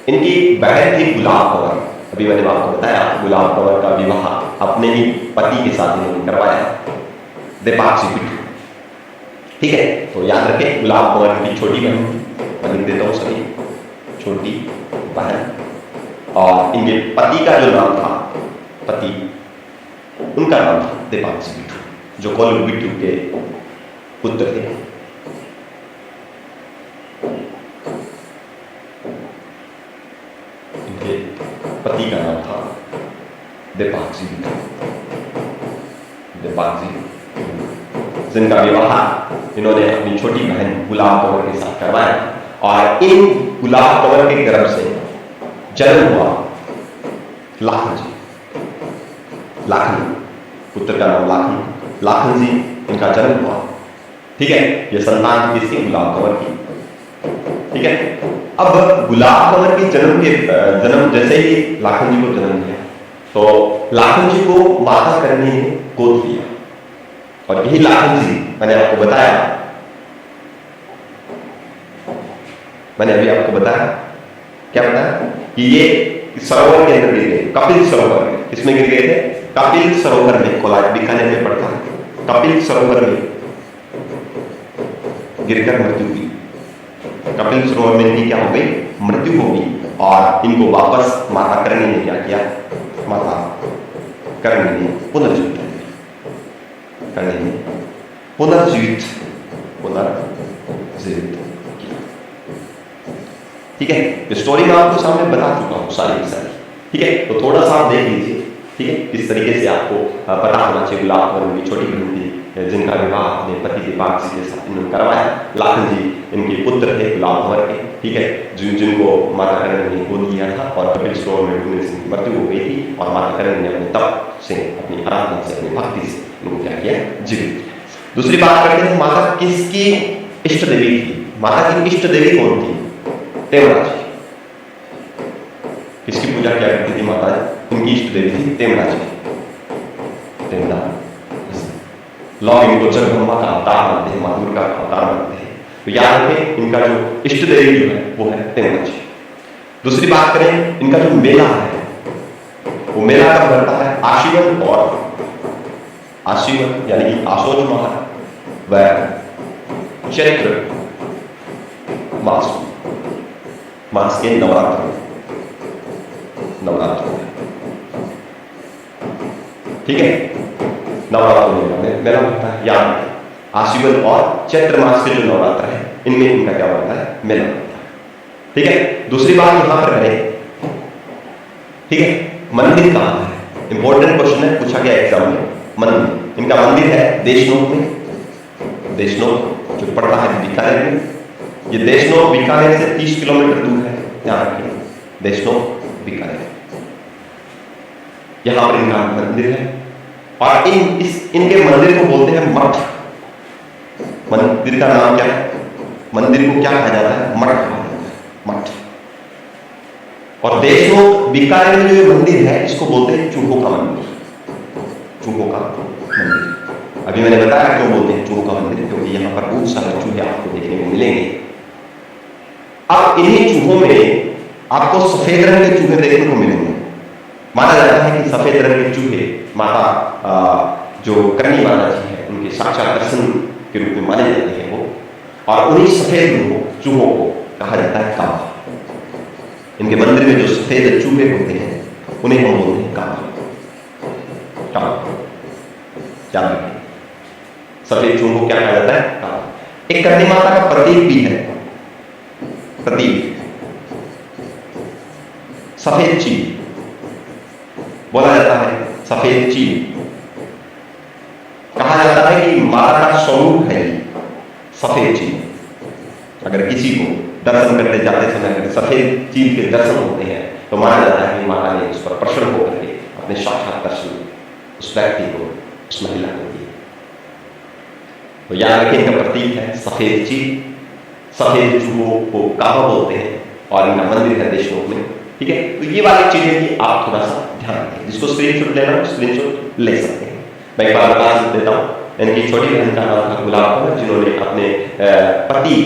इनकी बहन थी गुलाब कंवर। अभी मैंने आपको बताया गुलाब कंवर का विवाह अपने ही पति के साथ इन्होंने करवाया, देपाक्षी बिट्टू। ठीक है, तो याद रखें गुलाब कंवर की छोटी बहन, मैं लिख देता हूं सभी, छोटी बहन। और इनके पति का जो नाम था, पति उनका नाम था देपाक्षी बिट्टू, जो कोल्लू बिट्टू के पुत्र थे। इनके पति का नाम था देपाक्षी बिट्टू, जिनका विवाह इन्होंने अपनी छोटी बहन गुलाब कंवर के साथ करवाया। और इन गुलाब कंवर के गर्भ से जन्म हुआ लाखन जी। लाखन पुत्र का नाम लाखन जी इनका जन्म हुआ। ठीक है, ये संतान किसकी? गुलाब कंवर की। ठीक है, अब गुलाब कंवर की जन्म जैसे ही लाखन जी को जन्म दिया तो लाखन जी को माता करणी ने गोद लिया। और यही लाखन जी मैंने आपको बताया, मैंने अभी आपको बताया, क्या बताया कि ये सरोवर के अंदर गिर गए, कपिल सरोवर में। किसमें गिर गए थे? कपिल सरोवर में। कोलार बीकानेर में पड़ता है, कपिल सरोवर में गिरकर मृत्यु हुई। कपिल सरोवर में इनकी क्या हो गई? मृत्यु हो गई। और इनको वापस माता करणी ने क्या किया? माता करणी ने पुनर्जीवित किया। ठीक है, स्टोरी में आपको सामने बता चुका हूं सारी की सारी। ठीक है, तो थोड़ा सा आप देख लीजिए। ठीक है, किस तरीके से आपको पता होना चाहिए। गुलाब कंवर की छोटी बहन थी जिनका विवाह अपने पति देपाक्षी के साथ इन्होंने करवाया। लाखन जी इनके पुत्र थे गुलाब कंवर के। ठीक है, जिनको माता करणी ने गोद लिया था और कपिल सरोवर में डूबने से मृत्यु हो गई थी। और माता करणी ने अपने तप से, अपनी आराधना से, अपनी भक्ति से इनको क्या किया? जीवित। दूसरी बात करते हैं, माता किसकी इष्ट देवी थी? माता की इष्ट देवी कौन थी? तेमरा जी। किसकी पूजा क्या करती थी माता? उनकी इष्ट देवी थी तेमरा जी। तेमरा लोग इनको जगदम्बा का अवतार मानते हैं, माँ दुर्गा का अवतार मानते हैं। तो याद रखें इनका जो इष्ट देवी जो है वो है तेमरा जी। दूसरी बात करें, इनका जो मेला है वो मेला कब लगता है? आश्विन और आश्विन यानी कि आशोज माह व चैत्र मास के नवरात्र। ठीक है, नवरात्र में मेला होता है। याद रखें आश्विन और चैत्र मास के जो नवरात्र है इनमें इनका क्या होता है? मेला होता है। ठीक है, दूसरी बात यहां पर करें। ठीक है, मंदिर कहां है? इंपॉर्टेंट क्वेश्चन है, पूछा गया एग्जाम में। मंदिर, इनका मंदिर है देशनोक में। देशनोक जो पड़ता है बीकानेर में। ये देशनोक बीकानेर से 30 किलोमीटर दूर है। ध्यान रखिए, देशनोक बीकानेर, यहां पर इनका मंदिर है। और इनके मंदिर को बोलते हैं मठ। मंदिर का नाम क्या है? मंदिर को क्या कहा जाता है? मठ कहा जाता है, मठ। और देशनोक बीकानेर में जो मंदिर है इसको बोलते हैं चूहों का मंदिर। चूहों का मंदिर। अभी मैंने बताया क्यों बोलते हैं चूहों का मंदिर, क्योंकि यहाँ पर बहुत सारे चूहे आपको देखने को मिलेंगे। अब इन्हीं चूहों में आपको सफेद रंग के चूहे देखने को मिलेंगे। माना जाता है कि सफेद रंग के चूहे माता जो करनी माता जी है उनके साक्षात दर्शन के रूप में माने जाते हैं वो, और उन्हीं सफेद चूहों को कहा जाता है काबा। इनके मंदिर में जो सफेद चूहे होते हैं उन्हें हम बोलते हैं काबा। सफेद चूहों को क्या कहा जाता है? काबा। एक करनी माता का प्रतीक भी है, प्रतीक सफेद चील बोला जाता है। सफेद चील कहा जाता है कि माता का स्वरूप है सफेद चील। अगर किसी को दर्शन करते जाते समय अगर सफेद चील के दर्शन होते हैं तो माना जाता है कि माता ने उस पर प्रसन्न होकर के अपने साक्षात दर्शन उस व्यक्ति को, उस महिला को दिए। तो याद रखें, इनका प्रतीक है सफेद चील। सफेद चूहों को काबा बोलते हैं और इनका मंदिर है देशनोक में। ठीक है, तो ये वाली चीजें भी आप थोड़ा सा ध्यान रखें। जिसको स्क्रीनशॉट लेना हो स्क्रीनशॉट ले सकते हैं। मैं एक बार बता देता हूँ, इनकी छोटी बहन का नाम था गुलाब कौर, जिन्होंने अपने पति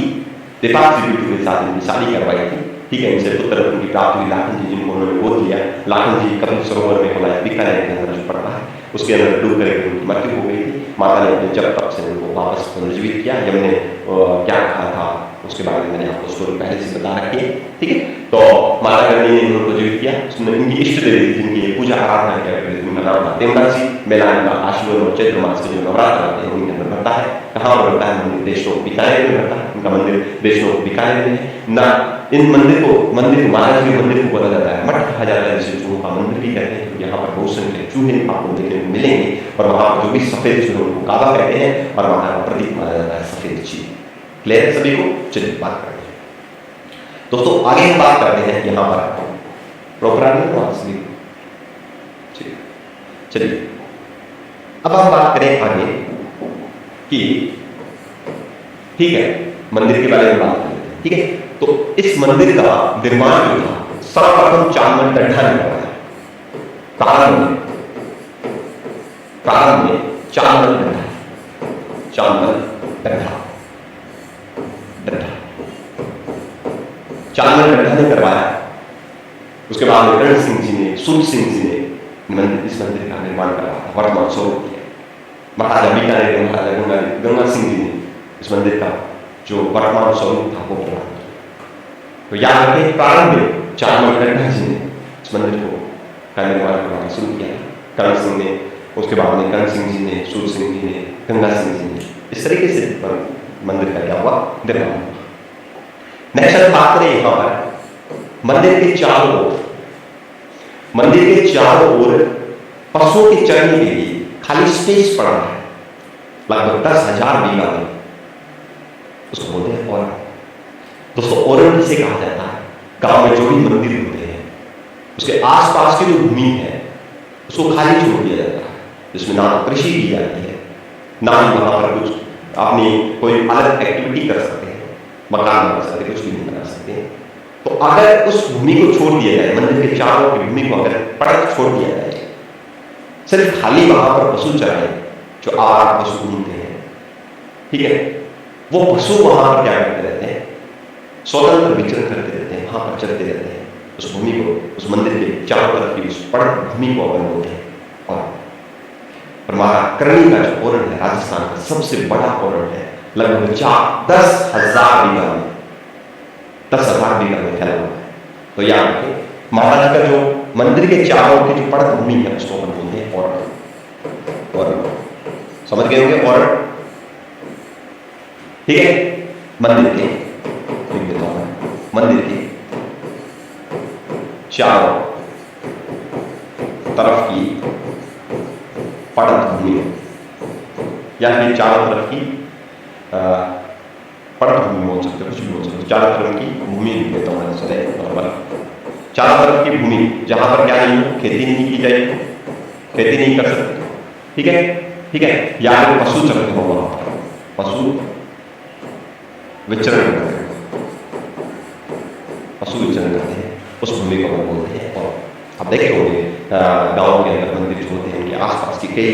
दीपाक जी बिट्टू के साथ इनकी शादी करवाई थी। ठीक है, इनसे पुत्र उनकी प्राप्त हुई लाखन जी, जिनको उन्होंने गोद लिया। लाखन जी कपिल सरोवर में हमारे बीकानेर के अंदर जो पड़ता है उसके अंदर डूब करके उनकी मृत्यु हो गई थी। माता ने अपने जब तक से उनको वापस पुनर्जीवित किया। जब मैंने क्या कहा था उसके बारे में मैंने आपको स्टोरी पहले से बता रखी है। ठीक है, तो माता करनी ने उनको जीवित किया। उसने उनकी इष्ट देवी जिनकी पूजा आराधना किया करते थे उनका नाम था तेमरासी। मेलान का आश्विन और चैत्र मास के जो नवरात्र आते हैं उनके अंदर बनता है। कहाँ पर बनता है? मंदिर देशनोक बीकानेर में बनता है। उनका मंदिर देशनोक बीकानेर में है ना। इन मंदिर महाराज के मंदिर को बोला जाता है मठ कहा जाता है, जिसे चूहों का मंदिर भी कहते हैं। तो यहाँ पर बहुत संख्या चूहे आपको देखने को मिलेंगे और वहां पर जो भी सफेद चूहे उनको काबा कहते हैं और वहां का प्रतीक माना जाता है सफेद चील। क्लियर है सभी को? चलिए बात करते हैं दोस्तों, आगे हम बात करते हैं यहाँ पर प्रॉपर सभी। चलिए अब हम बात करें आगे कि ठीक है मंदिर के बारे में बात करें। ठीक है, तो इस मंदिर का निर्माण जो था सर्वप्रथम चामन गड्ढा ने कराया। प्रारंभ में चामन गड्ढा चामन गड्ढा ने करवाया। उसके बाद रण सिंह जी ने, सूर सिंह जी ने इस मंदिर का निर्माण करवाया, वर्तमान स्वरूप किया। महाराजा बीकानेर महाराजा गंगा सिंह जी ने इस मंदिर का जो वर्तमान स्वरूप था वो प्रदान किया। तो याद रखें, प्रारंभ में चामन गड्ढा जी ने इस मंदिर को का निर्माण करवाना शुरू किया। करण सिंह ने, उसके बाद में करण सिंह जी ने, सूर सिंह जी ने, गंगा सिंह जी ने, इस तरीके से मंदिर का क्या हुआ? निर्माण हुआ। नेक्स्ट हम बात करें यहाँ पर मंदिर के चारों ओर पशुओं के चरने के लिए खाली स्पेस पड़ा है लगभग 10,000 बीघा में। उसको बोलते हैं ओरण। दोस्तों ओरण किसे कहा जाता है? गांव में जो भी मंदिर होते हैं उसके आसपास की जो भूमि है उसको खाली छोड़ दिया जाता है, जिसमें ना कृषि की जाती है ना ही वहां पर कुछ अपनी कोई अलग एक्टिविटी कर सकते हैं, मकान बना सकते, कुछ भी नहीं बना सकते। तो अगर उस भूमि को छोड़ दिया जाए, मंदिर के चारों की भूमि को अगर पड़क छोड़ दिया जाए, सिर्फ खाली वहां पर पशु चराए जो आवारा पशु घूमते हैं, ठीक है, वो पशु वहां पर क्या करते रहते हैं? स्वतंत्र विचरण करते रहते हैं, वहां पर चलते रहते हैं। उस भूमि को, उस मंदिर के चारों तरफ की उस पड़क भूमि को अपन बोलते हैं। और हमारा करनी का जो ओरण है राजस्थान का सबसे बड़ा ओरण है, लगभग 10,000 बीघा में, 10,000 बीघा में फैला हुआ है। तो याद रखें, महाराज का जो मंदिर के चारों की जो पड़क भूमि है उसको अपन बोलते हैं ओरण। ओरण समझ गए होंगे? ओरण, ठीक है। मंदिर के चारों तरफ की पड़क भूमि या फिर चारों तरफ की पड़क भूमि बोल सकते, कुछ भी बोल सकते, चारों तरफ की भूमि देता हूं चले बराबर। चारों तरफ की भूमि जहां पर क्या नहीं हो, खेती नहीं की जाएगी, खेती नहीं कर सकते, ठीक है, ठीक है। या फिर पशु चलते हो, वहां पर पशु विचरण करते हैं, पशु विचरण करते हैं, उस भूमि को हम बोलते हैं। और आप देखे होंगे गांव के अंदर मंदिर जो होते हैं उनके आसपास की कई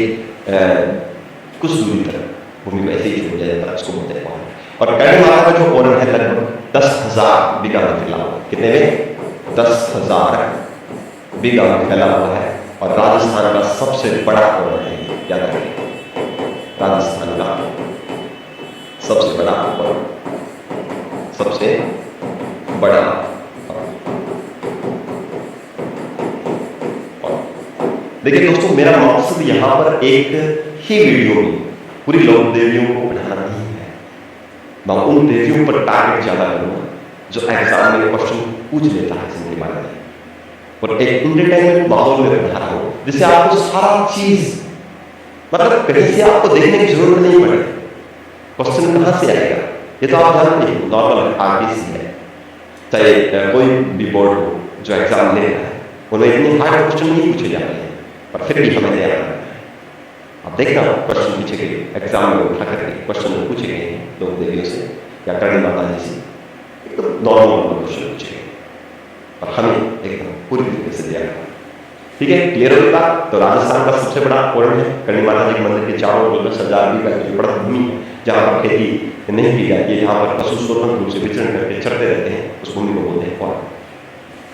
कुछ दूरी तक भूमि में ऐसे ही छोड़ दिया जाता है, उसको बोलते हैं पौरण। और करणी माता का जो पौरण है लगभग 10,000 बीघा में फैला हुआ। कितने में? 10,000 बीघा में फैला हुआ है। और राजस्थान का सबसे बड़ा पौरण है, याद रखिए, राजस्थान का सबसे बड़ा पौरण, सबसे बड़ा। देखिए दोस्तों, मेरा मकसद यहां पर एक ही वीडियो में पूरी लौह देवियों को पढ़ाना नहीं है। मैं उन देवियों पर टारगेट ज्यादा करूंगा जो एग्जाम में क्वेश्चन पूछ लेता है जिनके बारे में, और एक इंटरटेनमेंट माहौल में पढ़ा रहा हूं जिससे आपको सारा चीज, मतलब कहीं से आपको देखने की जरूरत नहीं पड़े। क्वेश्चन कहां से आएगा ये तो आप जानते हैं, नॉर्मल आरबीसी है, चाहे कोई भी बोर्ड हो जो एग्जाम ले रहा है, उन्हें इतने हार्ड क्वेश्चन नहीं पूछे जाते हैं, पर फिर भी हमें तैयार करना है। आप देखना क्वेश्चन पूछे गए एग्जाम में उठा करके, क्वेश्चन पूछे गए लोग देवियों से या करणी माता जी से, एकदम नॉर्मल क्वेश्चन पूछे गए, और हमें एकदम पूरी तरीके से दिया गया। ठीक है, क्लियर होगा? तो राजस्थान का सबसे बड़ा पौरण है करणी माता जी के मंदिर के चारों ओर 10,000 बीघा की बड़ा भूमि है जहाँ पर खेती नहीं की जाती है, जहाँ पर पशु स्वतंत्र रूप से विचरण करके चढ़ते रहते हैं, उस भूमि को बोलते हैं पौरण।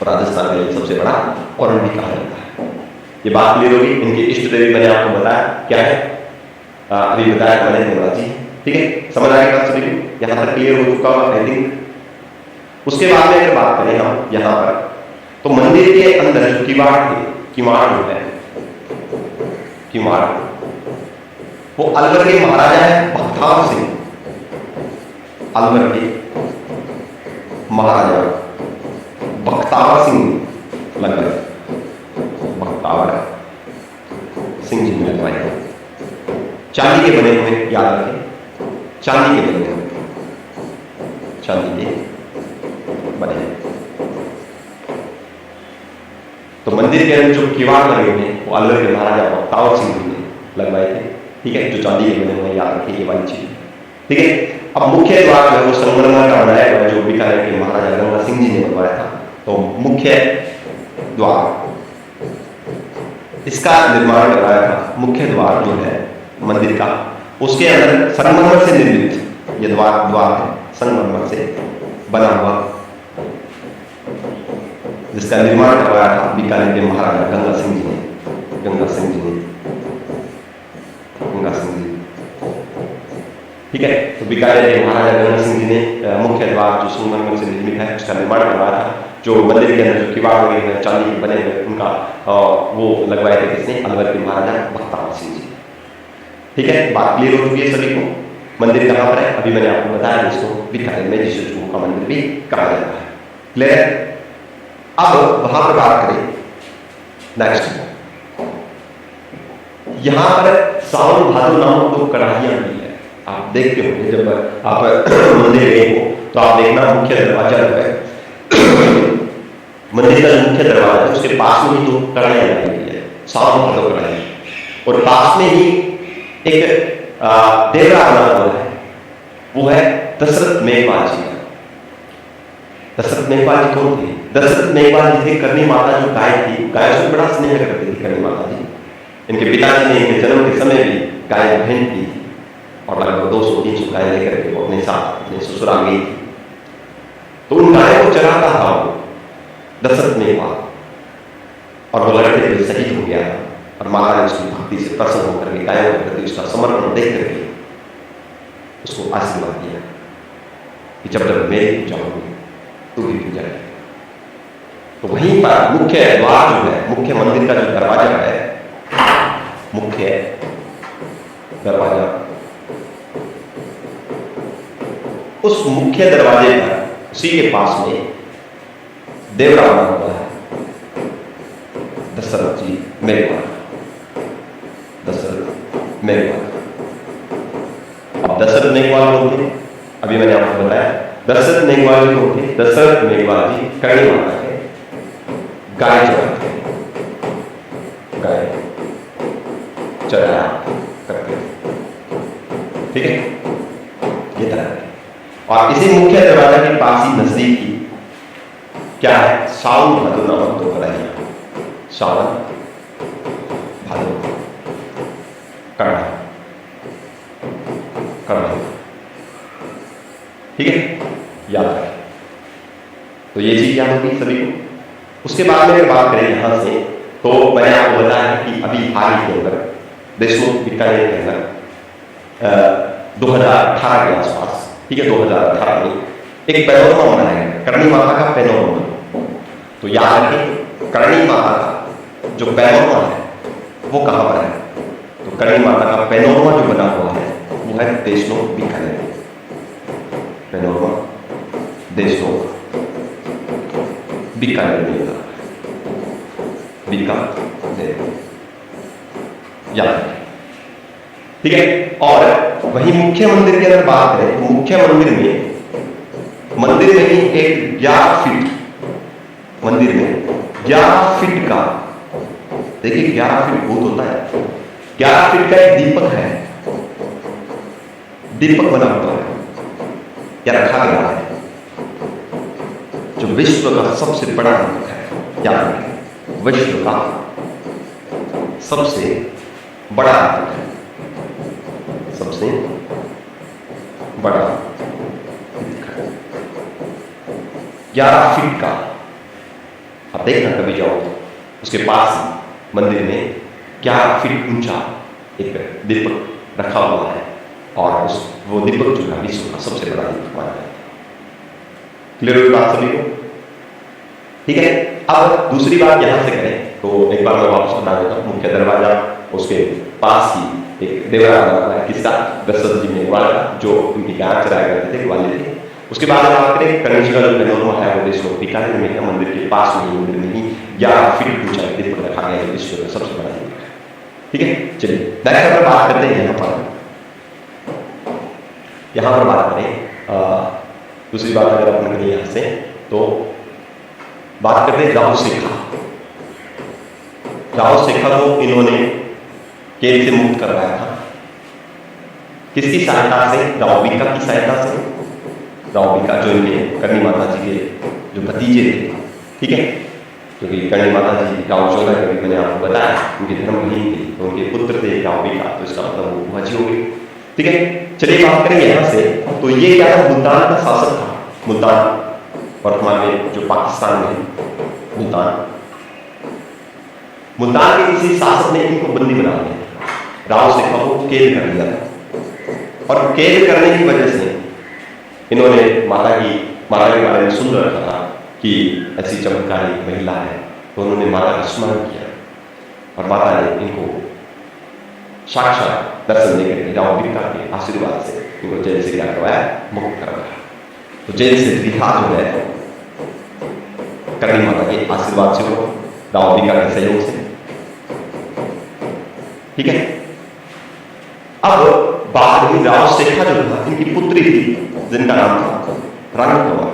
राजस्थान का ये सबसे बड़ा पौरण भी कहा जाता है। ये बात क्लियर होगी। इनकी इष्ट देवी मैंने आपको बताया क्या है, अभी बताया मैंने देवराज जी। ठीक है, समझ आएगा सभी को? यहाँ तक क्लियर हो चुका होगा आई थिंक। उसके बाद में अगर बात करें हम यहाँ पर, तो मंदिर के अंदर जो किवाड़ थे, किवाड़ होता है, किवाड़, वो अलवर के महाराजा है बख्तावर सिंह, अलवर के महाराजा बख्तावर सिंह लगभग, बख्तावर सिंह जी ने लगवाए, चांदी के बने हुए, याद रखें, चांदी के बने हुए, चांदी के बने हुए। तो मंदिर के अंदर जो किवाड़ लगे हुए हैं वो अलवर के महाराजा बख्तावर सिंह जी ने लगवाए थे। ठीक है, जो चांदी के बने हुए, याद रखिए ये वाली चीज। ठीक है, अब मुख्य द्वार जो है वो संगमरमर का बनाया हुआ है, जो बीकानेर के महाराजा गंगा सिंह जी ने बनवाया था। तो मुख्य द्वार, इसका निर्माण करवाया था, मुख्य द्वार जो है मंदिर का, उसके अंदर संगमरमर से निर्मित ये द्वार है, संगमरमर से बना हुआ, जिसका निर्माण करवाया था बीकानेर के महाराजा गंगा सिंह जी ने, गंगा सिंह जी। ठीक है, तो बीकानेर के महाराजा गंगा सिंह जी ने मुख्य द्वार जो संगमरमर से निर्मित है उसका निर्माण करवाया था। जो मंदिर के अंदर जो किवाड़ लगे हुए चांदी के बने हुए, उनका वो लगवाए थे किसने? अलवर के महाराजा बख्तावर सिंह जी। ठीक है, बात क्लियर हो चुकी है सभी को। मंदिर कहाँ पर है अभी मैंने आपको बताया, इसको बीकानेर में जिसे का मंदिर भी कहा जाता है। क्लियर? अब वहां पर बात करें नेक्स्ट, यहां पर सावन भादो नामक दो कढ़ाइयां भी है, आप देखते होंगे जब आप मंदिर गए हो तो आप देखना मुख्य दरवाजा जो है मंदिर का जो मुख्य दरवाजा है उसके पास में ही दो कढ़ाइयां लगी हुई है, सावन भादो कढ़ाई, और पास में ही एक देवरा बना हुआ है, वो है दशरथ मेघवाल जी का। दशरथ मेघवाल जी कौन थे? दशरथ मेघवाल जी थे करणी माता जो गाय थी, गाय से बड़ा स्नेह करती थी करणी माता जी। इनके पिताजी ने इनके जन्म के समय भी गाय बहन की और लगभग 200-300 गाय लेकर के वो अपने साथ अपने ससुराल गई थी। तो उन गायों को चराता था वो दशरथ मेघवाल, और वो लड़ते हुए शहीद हो गया था। और माता ने उसकी भक्ति से प्रसन्न होकर के गायों के प्रति उसका समर्पण देख करके उसको आशीर्वाद दिया कि जब जब मेरी पूजा होगी तू भी पूजा कर। तो वहीं पर मुख्य द्वार जो है, मुख्य मंदिर का जो दरवाजा है, मुख्य दरवाजा, उस मुख्य दरवाजे पर उसी के पास में देवरा बना हुआ है, दशरथ जी मेघवाल, दशरथ मेघवाल। अब दशरथ मेघवाल कौन थे? अभी मैंने आपको बताया दशरथ मेघवाल जी कौन थे? दशरथ मेघवाल जी करणी माता के गाय चराते, गाय चराया करते, ठीक है, ये तरह है। और इसी मुख्य दरवाजा के पास ही नजदीक ही क्या है? सावन भादो नामक दो कढ़ाइयां, सावन भादो कढ़ाई। ठीक है, याद रखें। तो ये चीज याद होगी सभी को। उसके बाद में बात करें यहां से, तो मैंने आपको बताया कि अभी हाल ही के अंदर देशमुख बीकानेर के अंदर 2018 के आसपास, ठीक है, 2018 में एक पैनोरमा बनाया गया, करणी माता का पैनोरमा। तो याद रखें, करणी माता का जो पैनोरमा है वो कहां पर है? तो करणी माता का पैनोरमा जो बना हुआ है वो है देशमुख बीकानेर। पैनोरमा देशमुख बीकानेर में था, बीकानेर, याद रखें, ठीक है। और वही मुख्य मंदिर के अंदर बात करें तो मुख्य मंदिर में ही एक 11 फीट, मंदिर में 11 फीट का, देखिए 11 फीट बहुत होता है, 11 फीट का एक दीपक है, दीपक बना हुआ है या रखा गया है, जो विश्व का सबसे बड़ा दीपक है। याद रखें, विश्व का सबसे बड़ा दीपक है, सबसे बड़ा 11 फीट का। आप देखना कभी जाओ उसके पास मंदिर में 11 फीट ऊंचा एक दीपक रखा हुआ है, और वो दीपक जो है विश्व का सबसे बड़ा दीपक माना जाता है। क्लियर हुई बात सभी को? ठीक है। अब दूसरी बात यहां से करें तो एक बार मैं वापस बता देता हूं, मुख्य दरवाजा उसके पास ही एक देवरा बना है, किसका? दशरथ जी मेघवाल का, जो उनकी गाय चराया करते थे, ग्वाले थे। उसके बाद बात करें गणेश का जो पैनोरमा है वो देशमुख बीकानेर में है, मंदिर के पास में, मंदिर में ही 11 फीट ऊंचा दीपक रखा गया है, विश्व का सबसे बड़ा दीपक है। ठीक है, चलिए नेक्स्ट पर बात करते हैं। यहां पर बात करें दूसरी बात अगर अपन करें यहां से तो बात करते हैं राव शेखा। राव शेखा को इन्होंने केल से मुक्त करवाया था, किसकी सहायता से? राव बीका की सहायता से। राव बीका जो इनके करणी माता जी के जो भतीजे थे, ठीक है, क्योंकि करणी माता जी राव चौदह के मैंने आपको बताया उनकी धर्म बहन थी, तो उनके पुत्र थे राव बीका, तो इसका मतलब वो भजी हो गई। ठीक है, चलिए बात करें यहां से तो ये क्या था? मुल्तान का शासक था। मुल्तान वर्तमान में जो पाकिस्तान में मुल्तान के किसी शासक ने इनको बंदी बना लिया, राव शेखा को कैद कर लिया था, और कैद करने की वजह से इन्होंने माता के बारे में सुन रखा था कि ऐसी चमत्कारी महिला है, तो उन्होंने माता का स्मरण किया और माता ने इनको साक्षात दर्शन देकर के राव बीका के आशीर्वाद से इनको जेल से क्या करवाया? मुक्त करवाया। तो जेल से रिहा जो है करणी माता के आशीर्वाद से हो, राव बीका के सहयोग से। ठीक है, अब बात हुई राव शेखा जो था, इनकी पुत्री थी जिनका नाम था रंगकंवर,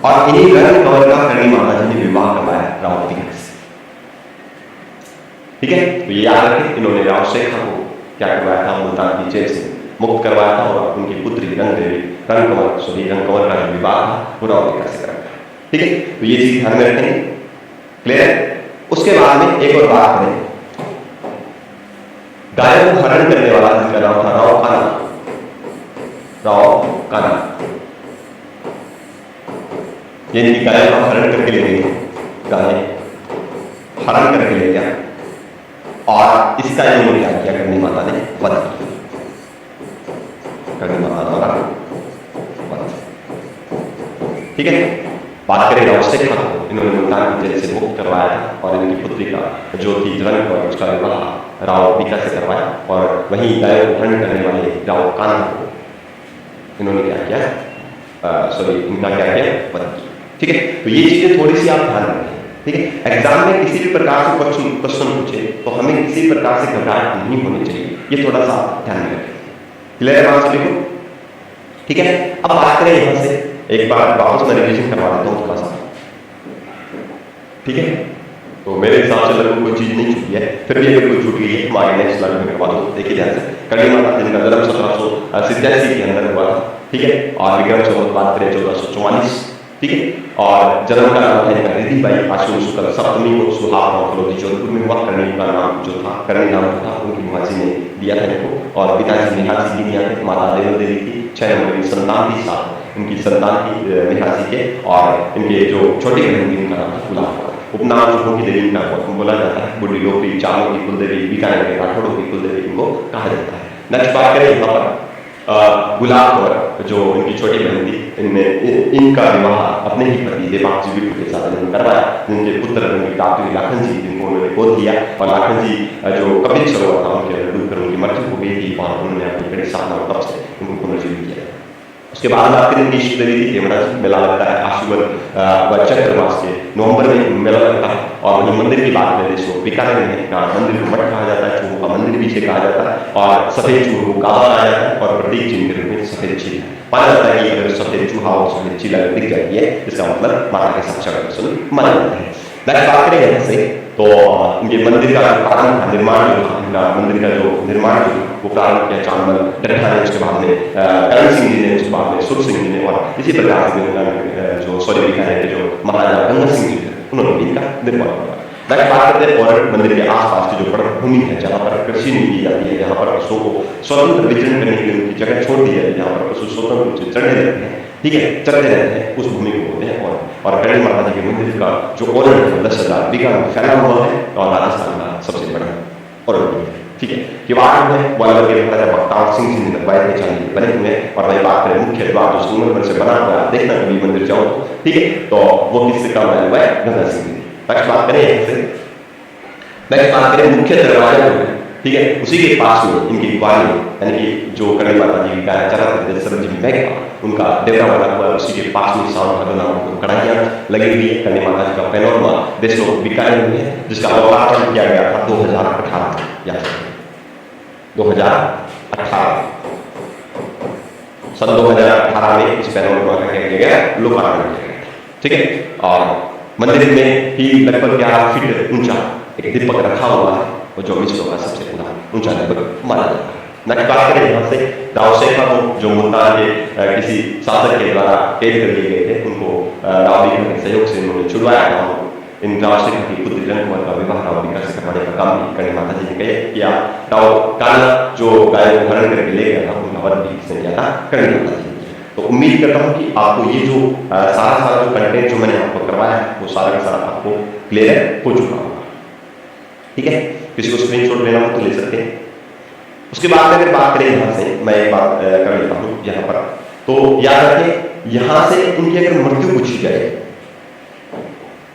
और इन्हीं रंगकंवर का करणी माता जी ने विवाह करवाया राव बीका से। ठीक है, तो ये याद रखें, इन्होंने राव शेखा को क्या करवाया था? मुल्तान की जेल से मुक्त करवाया था, और उनकी पुत्री रंगकंवर का जो विवाह था वो राव बीका से कराया। ठीक है, तो ये चीज ध्यान में रखें। क्लियर? उसके बाद में एक और बात करें, गायों को हरण करने वाला जिसका नाम था राव काना। राव काना ये इनकी गायों का हरण करके ले गए, गाय हरण करके ले गया, और इसका इन्होंने क्या किया? करणी माता ने वध किया, करणी माता द्वारा वध। ठीक है, बात करें राव शेखा को, इन्होंने मुल्तान की जेल से मुक्त करवाया था, और इनकी पुत्री का जो थी रंगकंवर उसका विवाह राव बीका से करवाया, और वहीं गायों को हरण करने वाले राव काना को इन्होंने क्या किया? इनका क्या किया? वध किया। ठीक है, तो ये चीजें थोड़ी सी आप ध्यान रखें। ठीक है, एग्जाम में किसी भी प्रकार से क्वेश्चन पूछे तो हमें किसी प्रकार से घबराहट नहीं होनी चाहिए, ये थोड़ा सा ध्यान में रखें। क्लियर है बात सभी को? ठीक है, अब बात करें यहां से, एक बार वापस मैं रिवीजन करवा देता हूं थोड़ा सा। ठीक है, तो मेरे हिसाब से लगभग कोई चीज नहीं छूटी है, फिर भी अगर कोई छूट गई है तो आगे नेक्स्ट स्लाइड में करवा दो। देखिए ध्यान से, करणी माता जिनका जन्म 1787 के अंदर हुआ था, ठीक है, और विक्रम संवत बात करें 1444, ठीक है। और जन्म का नाम था इनका रिद्धि बाई, आश्विन शुक्ल सप्तमी को सुहाग महोत्सव जोधपुर में हुआ। करणी का नाम जो था, करणी नाम जो था उनकी बुआ जी ने दिया था इनको। और पिताजी निहाल जी की दिया थे, माता देव देवी की 6 नंबर की संतान थी, साथ इनकी संतान थी निहाल जी के। और इनके जो छोटी बहन थी उनका नाम था गुलाब। उपनाम जो की देवी का बोला जाता है, बुढ़ी लोकरी, चालों की कुलदेवी, बीकानेर के राठौड़ों की कुलदेवी इनको कहा जाता है। नेक्स्ट बात करें यहाँ पर गुलाब और जो इनकी छोटी बहन थी, इनमें इनका विवाह अपने ही पति देवांग जी बिट्टू के साथ इन्होंने करवाया। जिनके पुत्र उनकी प्राप्ति लाखन जी, जिनको उन्होंने गोद दिया। और लाखन जी जो कपिल सरोवर था उनके अंदर डूबकर उनकी मृत्यु हो गई थी, और उन्होंने अपनी कड़ी साधना और तप से उनको पुनर्जीवित किया। उसके बाद बात करें इष्ट देवी थी देवड़ा जी। मेला लगता है आश्विन व चैत्र मास के नवंबर में मेला लगता है। और वही मंदिर की बात करें तो बीकानेर में मंदिर को मठ कहा जाता है, चूहों का मंदिर भी कहा जाता है। और सफेद चूहों को काबा कहा जाता है, और प्रतीक चिन्ह के रूप में सफेद चील माना जाता है कि अगर सफेद चूहा और सफेद चील अगर दिख जाती है, इसका मतलब माता के साक्षात दर्शन माना जाता है। नेक्स्ट बात करें यहाँ से तो इनके मंदिर का प्रारंभ था, निर्माण जो था, मंदिर का जो निर्माण जो वो प्रारंभ किया चांदमल डट्ठा ने, उसके बाद में करण सिंह जी ने, उसके बाद में सुर सिंह जी ने। और इसी प्रकार से जो सॉरी बीकानेर के जो महाराजा गंगा सिंह जी थे उन्होंने भी इनका निर्माण किया। नेक्स्ट बात करते हैं और मंदिर के आसपास की जो भूमि है, जहाँ पर कृषि नहीं की जाती है, जहाँ पर पशुओं को स्वतंत्र विचरण करने के लिए उनकी जगह छोड़ दी जाती है, जहाँ पर पशु स्वतंत्र रूप से चढ़ने लगते हैं, ठीक है, चलते रहते हैं, उस भूमि को बोलते हैं। और करणी माता जी के मंदिर का जो ओरण है 10,000 बीघा में फैला हुआ है, और राजस्थान का सबसे बड़ा ओरण है, ठीक है। किवाड़ में ग्वालियर के महाराजा बख्तावर सिंह जी ने लगवाए थे, चांदी के बने हुए हैं। और वही बात करें मुख्य द्वार जो संगमरमर से बना हुआ है, देखना कभी मंदिर जाओ, ठीक है, तो वो किससे काम आया हुआ है, गंगा सिंह जी। नेक्स्ट बात करें नेक्स्ट बात करें मुख्य दरवाजा जो है, ठीक है, उसी के पास में इनकी ग्वाली यानी कि जो करणी माता जी का सरद जी में उनका डेरा बना हुआ है, उसी के पास में साउंड का नाम कढ़ाइयाँ लगी हुई है। करणी माता जी का पैनोरमा देशों बीकानेर में है, जिसका लोकार्पण किया गया था 2018 या 2018 सन 2018 में इस पैनोरमा का क्या किया गया, लोकार्पण किया गया, ठीक है। और मंदिर में ही लगभग 11 फीट ऊंचा एक दीपक रखा हुआ है, और जो विश्व का सबसे ऊंचा दीपक माना जाता है। नेक्स्ट बात करें यहाँ से राव शेखा को, जो मुल्तान के किसी शासक के द्वारा कैद कर लिए गए थे, उनको राव बीकर के सहयोग से उन्होंने छुड़वाया था। इन राव शेखा की पुत्री रंग कुमार का विवाह राव बीकर से करवाने का काम भी करणी माता जी ने किया। राव काला जो गाय को हरण करके ले गया था, उनका वध भी किसने किया था, करणी माता जी। तो उम्मीद करता हूँ कि आपको ये जो सारा जो कंटेंट जो मैंने आपको करवाया है, वो सारा का सारा आपको क्लियर हो चुका होगा, ठीक है। किसी को स्क्रीनशॉट लेना हो तो ले सकते हैं। उसके बाद अगर बात करें यहाँ से, मैं एक बात कर लेता हूँ यहाँ पर, तो याद रखें यहाँ से उनकी अगर मृत्यु पूछी जाए,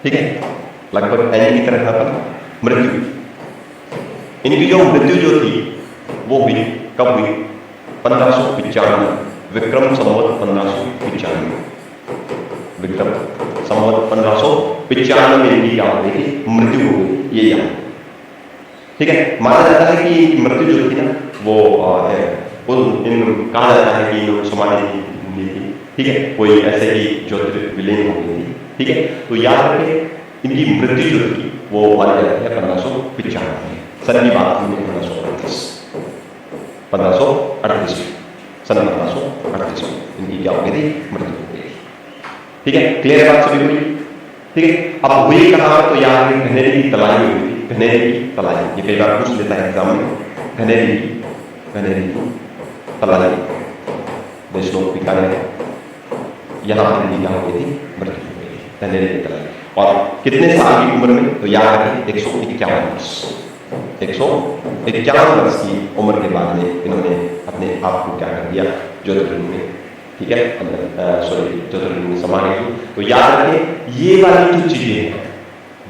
ठीक है, लगभग एनी की तरह यहाँ पर मृत्यु, इनकी जो मृत्यु जो थी वो हुई कब हुई, 1595 विक्रम संवत 1595, विक्रम संवत 1595 में इनकी क्या हो गई थी, मृत्यु हो गई, ये याद, ठीक है। माना जाता है कि मृत्यु जो थी ना वो कहा जाता है कि लोग समाधि ली थी, ठीक है, कोई ऐसे ही ज्योतिर्विद विलीन हो गई थी, ठीक है। तो याद रखें इनकी मृत्यु जो थी वो मानी जाती है 1595, सन की बात हुई 1538 सन 1538 इनकी क्या हो गई थी, मृत्यु हो गई, ठीक है। क्लियर बात सभी हुई, ठीक है। अब हुई कहाँ, तो याद रखें घनेरी की तलाई हुई थी, घनेरी की तलाई, ये कई बार पूछ लेता है एग्जाम में, घनेरी की तलाई देशलोक बीकानेर, यहाँ पर क्या हो गई थी, मृत्यु हो गई थी, घनेरी की तलाई। और कितने साल की उम्र में, तो याद रखें 151 वर्ष, 151 वर्ष की उम्र के बाद में इन्होंने अपने आप को क्या कर दिया, ज्योतिर्लिंग में, ठीक है, ज्योतिर्लिंग में समा गई। तो याद रखें ये वाली जो चीजें हैं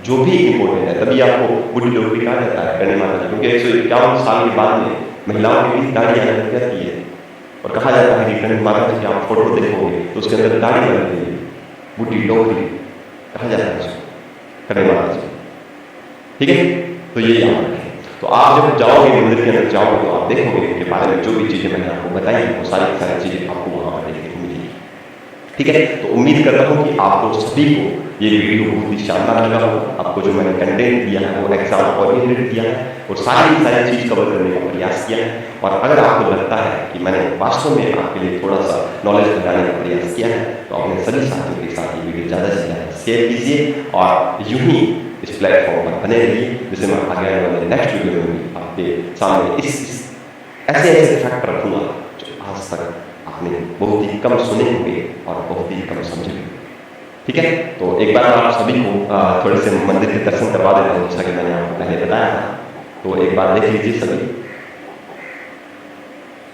जो भी इंपॉर्टेंट है, तभी आपको बुढ़ी लोग भी कहा जाता है करणी माता जी, क्योंकि 151 साल के बाद में महिलाओं की भी दाढ़ी आने लग जाती है। और कहा जाता है कि करणी माता जी की आप फोटो देखोगे तो उसके अंदर दाढ़ी बन रही है, बुढ़ी लोकरी कहा जाता है उसको, करणी माता जी, ठीक है। तो ये याद रखें। तो आप जब जाओगे मंदिर के अंदर जाओगे तो आप देखोगे इनके बारे में जो भी चीजें मैंने आपको बताई वो सारी चीजें आपको वहां पर देखने को मिलेगी। ठीक है, तो उम्मीद करता हूँ कि आपको सभी को ये वीडियो बहुत ही शानदार लगा होगा। आपको जो मैंने कंटेंट दिया है वो एग्जाम ओरिएंटेड दिया है और सारी चीज कवर करने का प्रयास किया है। और अगर आपको लगता है कि मैंने वास्तव में आपके लिए थोड़ा सा नॉलेज बढ़ाने का प्रयास किया है तो अपने सभी साथियों के साथ ये वीडियो ज़्यादा से ज़्यादा शेयर कीजिए और यूं ही इस प्लेटफॉर्म पर बने रहिए, जिससे मैं आगे आने वाले नेक्स्ट वीडियो में भी आपके सामने इस ऐसे फैक्ट रखूँगा जो आज तक आपने बहुत ही कम सुने होंगे और बहुत ही कम समझे होंगे। ठीक है, तो एक बार आप सभी को थोड़े से मंदिर के दर्शन करवा देता हूँ, जैसा कि मैंने आपको पहले बताया था। तो एक बार देख लीजिए सभी,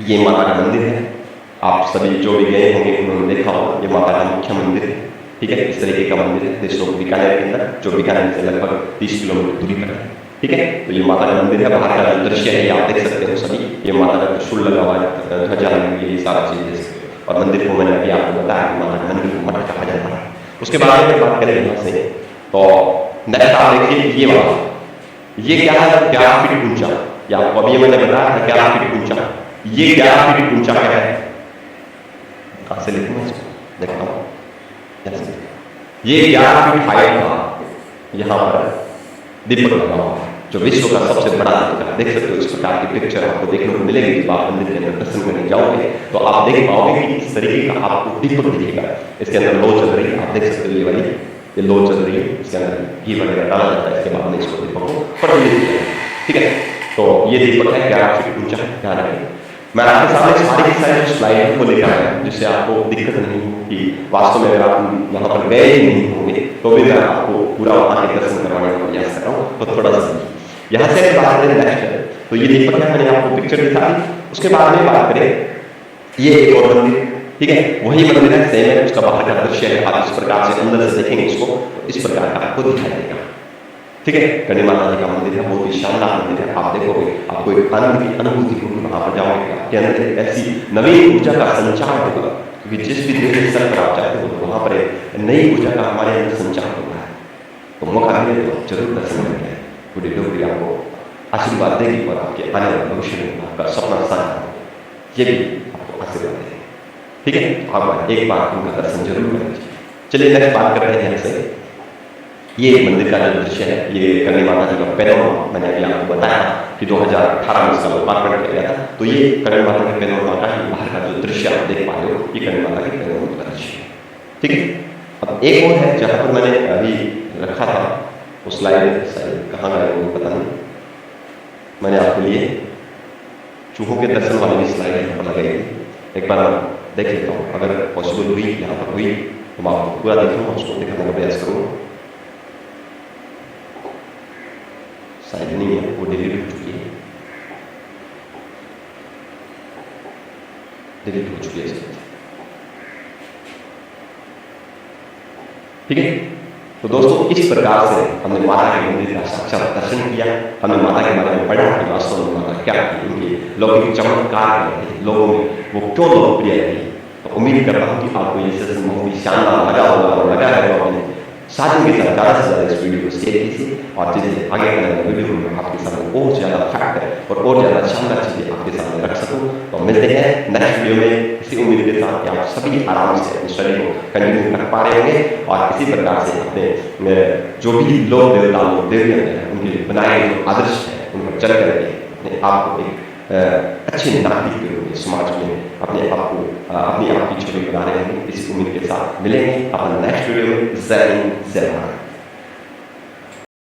ये माता का मंदिर है। आप सभी जो भी गए होंगे उन्होंने देखा होगा, ये माता का मुख्य मंदिर है। ठीक है, इस तरीके का मंदिर है देशों बीकानेर के अंदर, जो बीकानेर से लगभग 30 किलोमीटर दूरी पर है। ठीक है, तो ये माता का मंदिर है। बाहर का जो दृश्य है आप देख सकते हो सभी, ये माता का त्रिशूल लगा हुआ है, ध्वजा लगी हुई है, ये सारा चीज देख सकते हो। और मंदिर को मैंने अभी आपको बताया कि माता का मंदिर को मठ कहा जाता है। उसके बाद में बात करें यहाँ से, तो नेक्स्ट आप देखिए ये वाला, ये क्या है? 11 फीट ऊंचा। या आपको अभी मैंने बताया था 11 फीट ऊंचा। ये 11 फीट ऊंचा क्या है? कहाँ से लिखूंगा इसको, देखता हूँ। ये 11 फीट हाइट का यहाँ पर दीपक लगा हुआ है, जो विश्व का सबसे बड़ा दीपक है। देख सकते हो इस प्रकार की पिक्चर आपको देखने को मिलेगी। जब आप मंदिर के अंदर दर्शन करने जाओगे तो आप देख पाओगे कि इस तरीके का आपको दीपक दिखेगा। इसके अंदर लो चल रही है, आप देख सकते हो ये वाली, ये लो चल रही है। इसके अंदर घी वगैरह डाला जाता है, इसके बाद में इसको दीपक को प्रज्वलित किया जाता है। ठीक है, तो ये दीपक है 11 फीट ऊंचा। ध्यान रखें, मैं आपके सामने सारी की सारी स्लाइड को लेकर आया हूं, जिससे आपको दिक्कत नहीं होगी। वास्तव में अगर आप वहां पर गए ही नहीं होंगे तो भी मैं आपको पूरा वहां के दर्शन करवाने का प्रयास कर रहा हूँ। तो थोड़ा सा यहाँ से बात करें नेक्स्ट, तो ये दीपक है, मैंने आपको पिक्चर दिखा दी। उसके बाद में बात करें ये एक और मंदिर, ठीक है, वही मंदिर है, सेम है। उसका बाहर का दृश्य है, आप इस प्रकार से अंदर से देखेंगे इसको तो इस प्रकार का आपको दिखाई देगा। ठीक है, करणी माता जी का मंदिर है, बहुत ही शानदार मंदिर है। आप देखोगे आपको एक आनंद की अनुभूति होगी। वहां पर जाओगे आपके अंदर ऐसी नवीन ऊर्जा का संचार होगा, क्योंकि जिस भी देवी स्थल पर आप जाते हो वहां पर नई ऊर्जा का हमारे अंदर संचार होता है। तो मौका मिले तो जरूर दर्शन करें। पूरी डोगरी आपको आशीर्वाद देगी और आपके आने वाले भविष्य में आपका सपना साकार हो, ये भी आपको आशीर्वाद देगी। ठीक है, आप एक बार उनका दर्शन जरूर करें। चलिए नेक्स्ट बात करते हैं। यहाँ से ये मंदिर का जो दृश्य है, ये करणी माता जी का पैनोरमा, मैंने अभी आपको बताया कि 2018 में इसका लोकार्पण किया गया था। तो ये करणी माता के पैनोरमा का ही बाहर का जो दृश्य आप देख पा रहे हो, ये करणी माता के पैनोरमा का दृश्य है। ठीक है, अब एक और है जहां पर मैंने अभी रखा था, उस स्लाइड कहाँ गया वो पता नहीं, मैंने आपके लिए चूहों के दर्शन वाली भी स्लाइड यहाँ पर लगाई थी। एक बार देख लेता हूँ, अगर पॉसिबल हुई यहाँ पर हुई तो मैं आपको पूरा देखूँगा, उसको दिखाने का प्रयास करूँगा। शायद नहीं है, वो डिलीट हो चुकी है, डिलीट हो चुकी है। ठीक है, तो दोस्तों इस प्रकार से हमने माता के मंदिर का साक्षात दर्शन किया। हमने माता के बारे में पढ़ा कि वास्तव में माता क्या थी, उनके लौकिक चमत्कार क्या थे, लोगों में वो क्यों लोकप्रिय रही। तो उम्मीद करता हूँ कि आपको ये सेशन बहुत ही शानदार लगा होगा और लगा है तो अपने साथियों के साथ ज़्यादा से ज़्यादा इस वीडियो को शेयर कीजिए और चीज़ें आगे आने वाले वीडियो में आपके सामने और ज़्यादा फैक्ट और ज़्यादा शानदार चीज़ें आपके सामने रख सकूँ। तो मिलते हैं नेक्स्ट वीडियो में इसी उम्मीद के साथ कि आप सभी आराम से अपनी स्टडी को कंटिन्यू कर पा रहे होंगे और इसी प्रकार से अपने जो भी लोग देवता लोग देवियाँ हैं उनके बनाए गए जो आदर्श है उन पर चल करके अपने आप को एक अच्छे नागरिक के रूप में समाज में अपने आप को अपनी आप की छवि बना रहे हैं। इस उम्मीद के साथ मिलेंगे अपन नेक्स्ट वीडियो में। जय हिंद, जय भारत।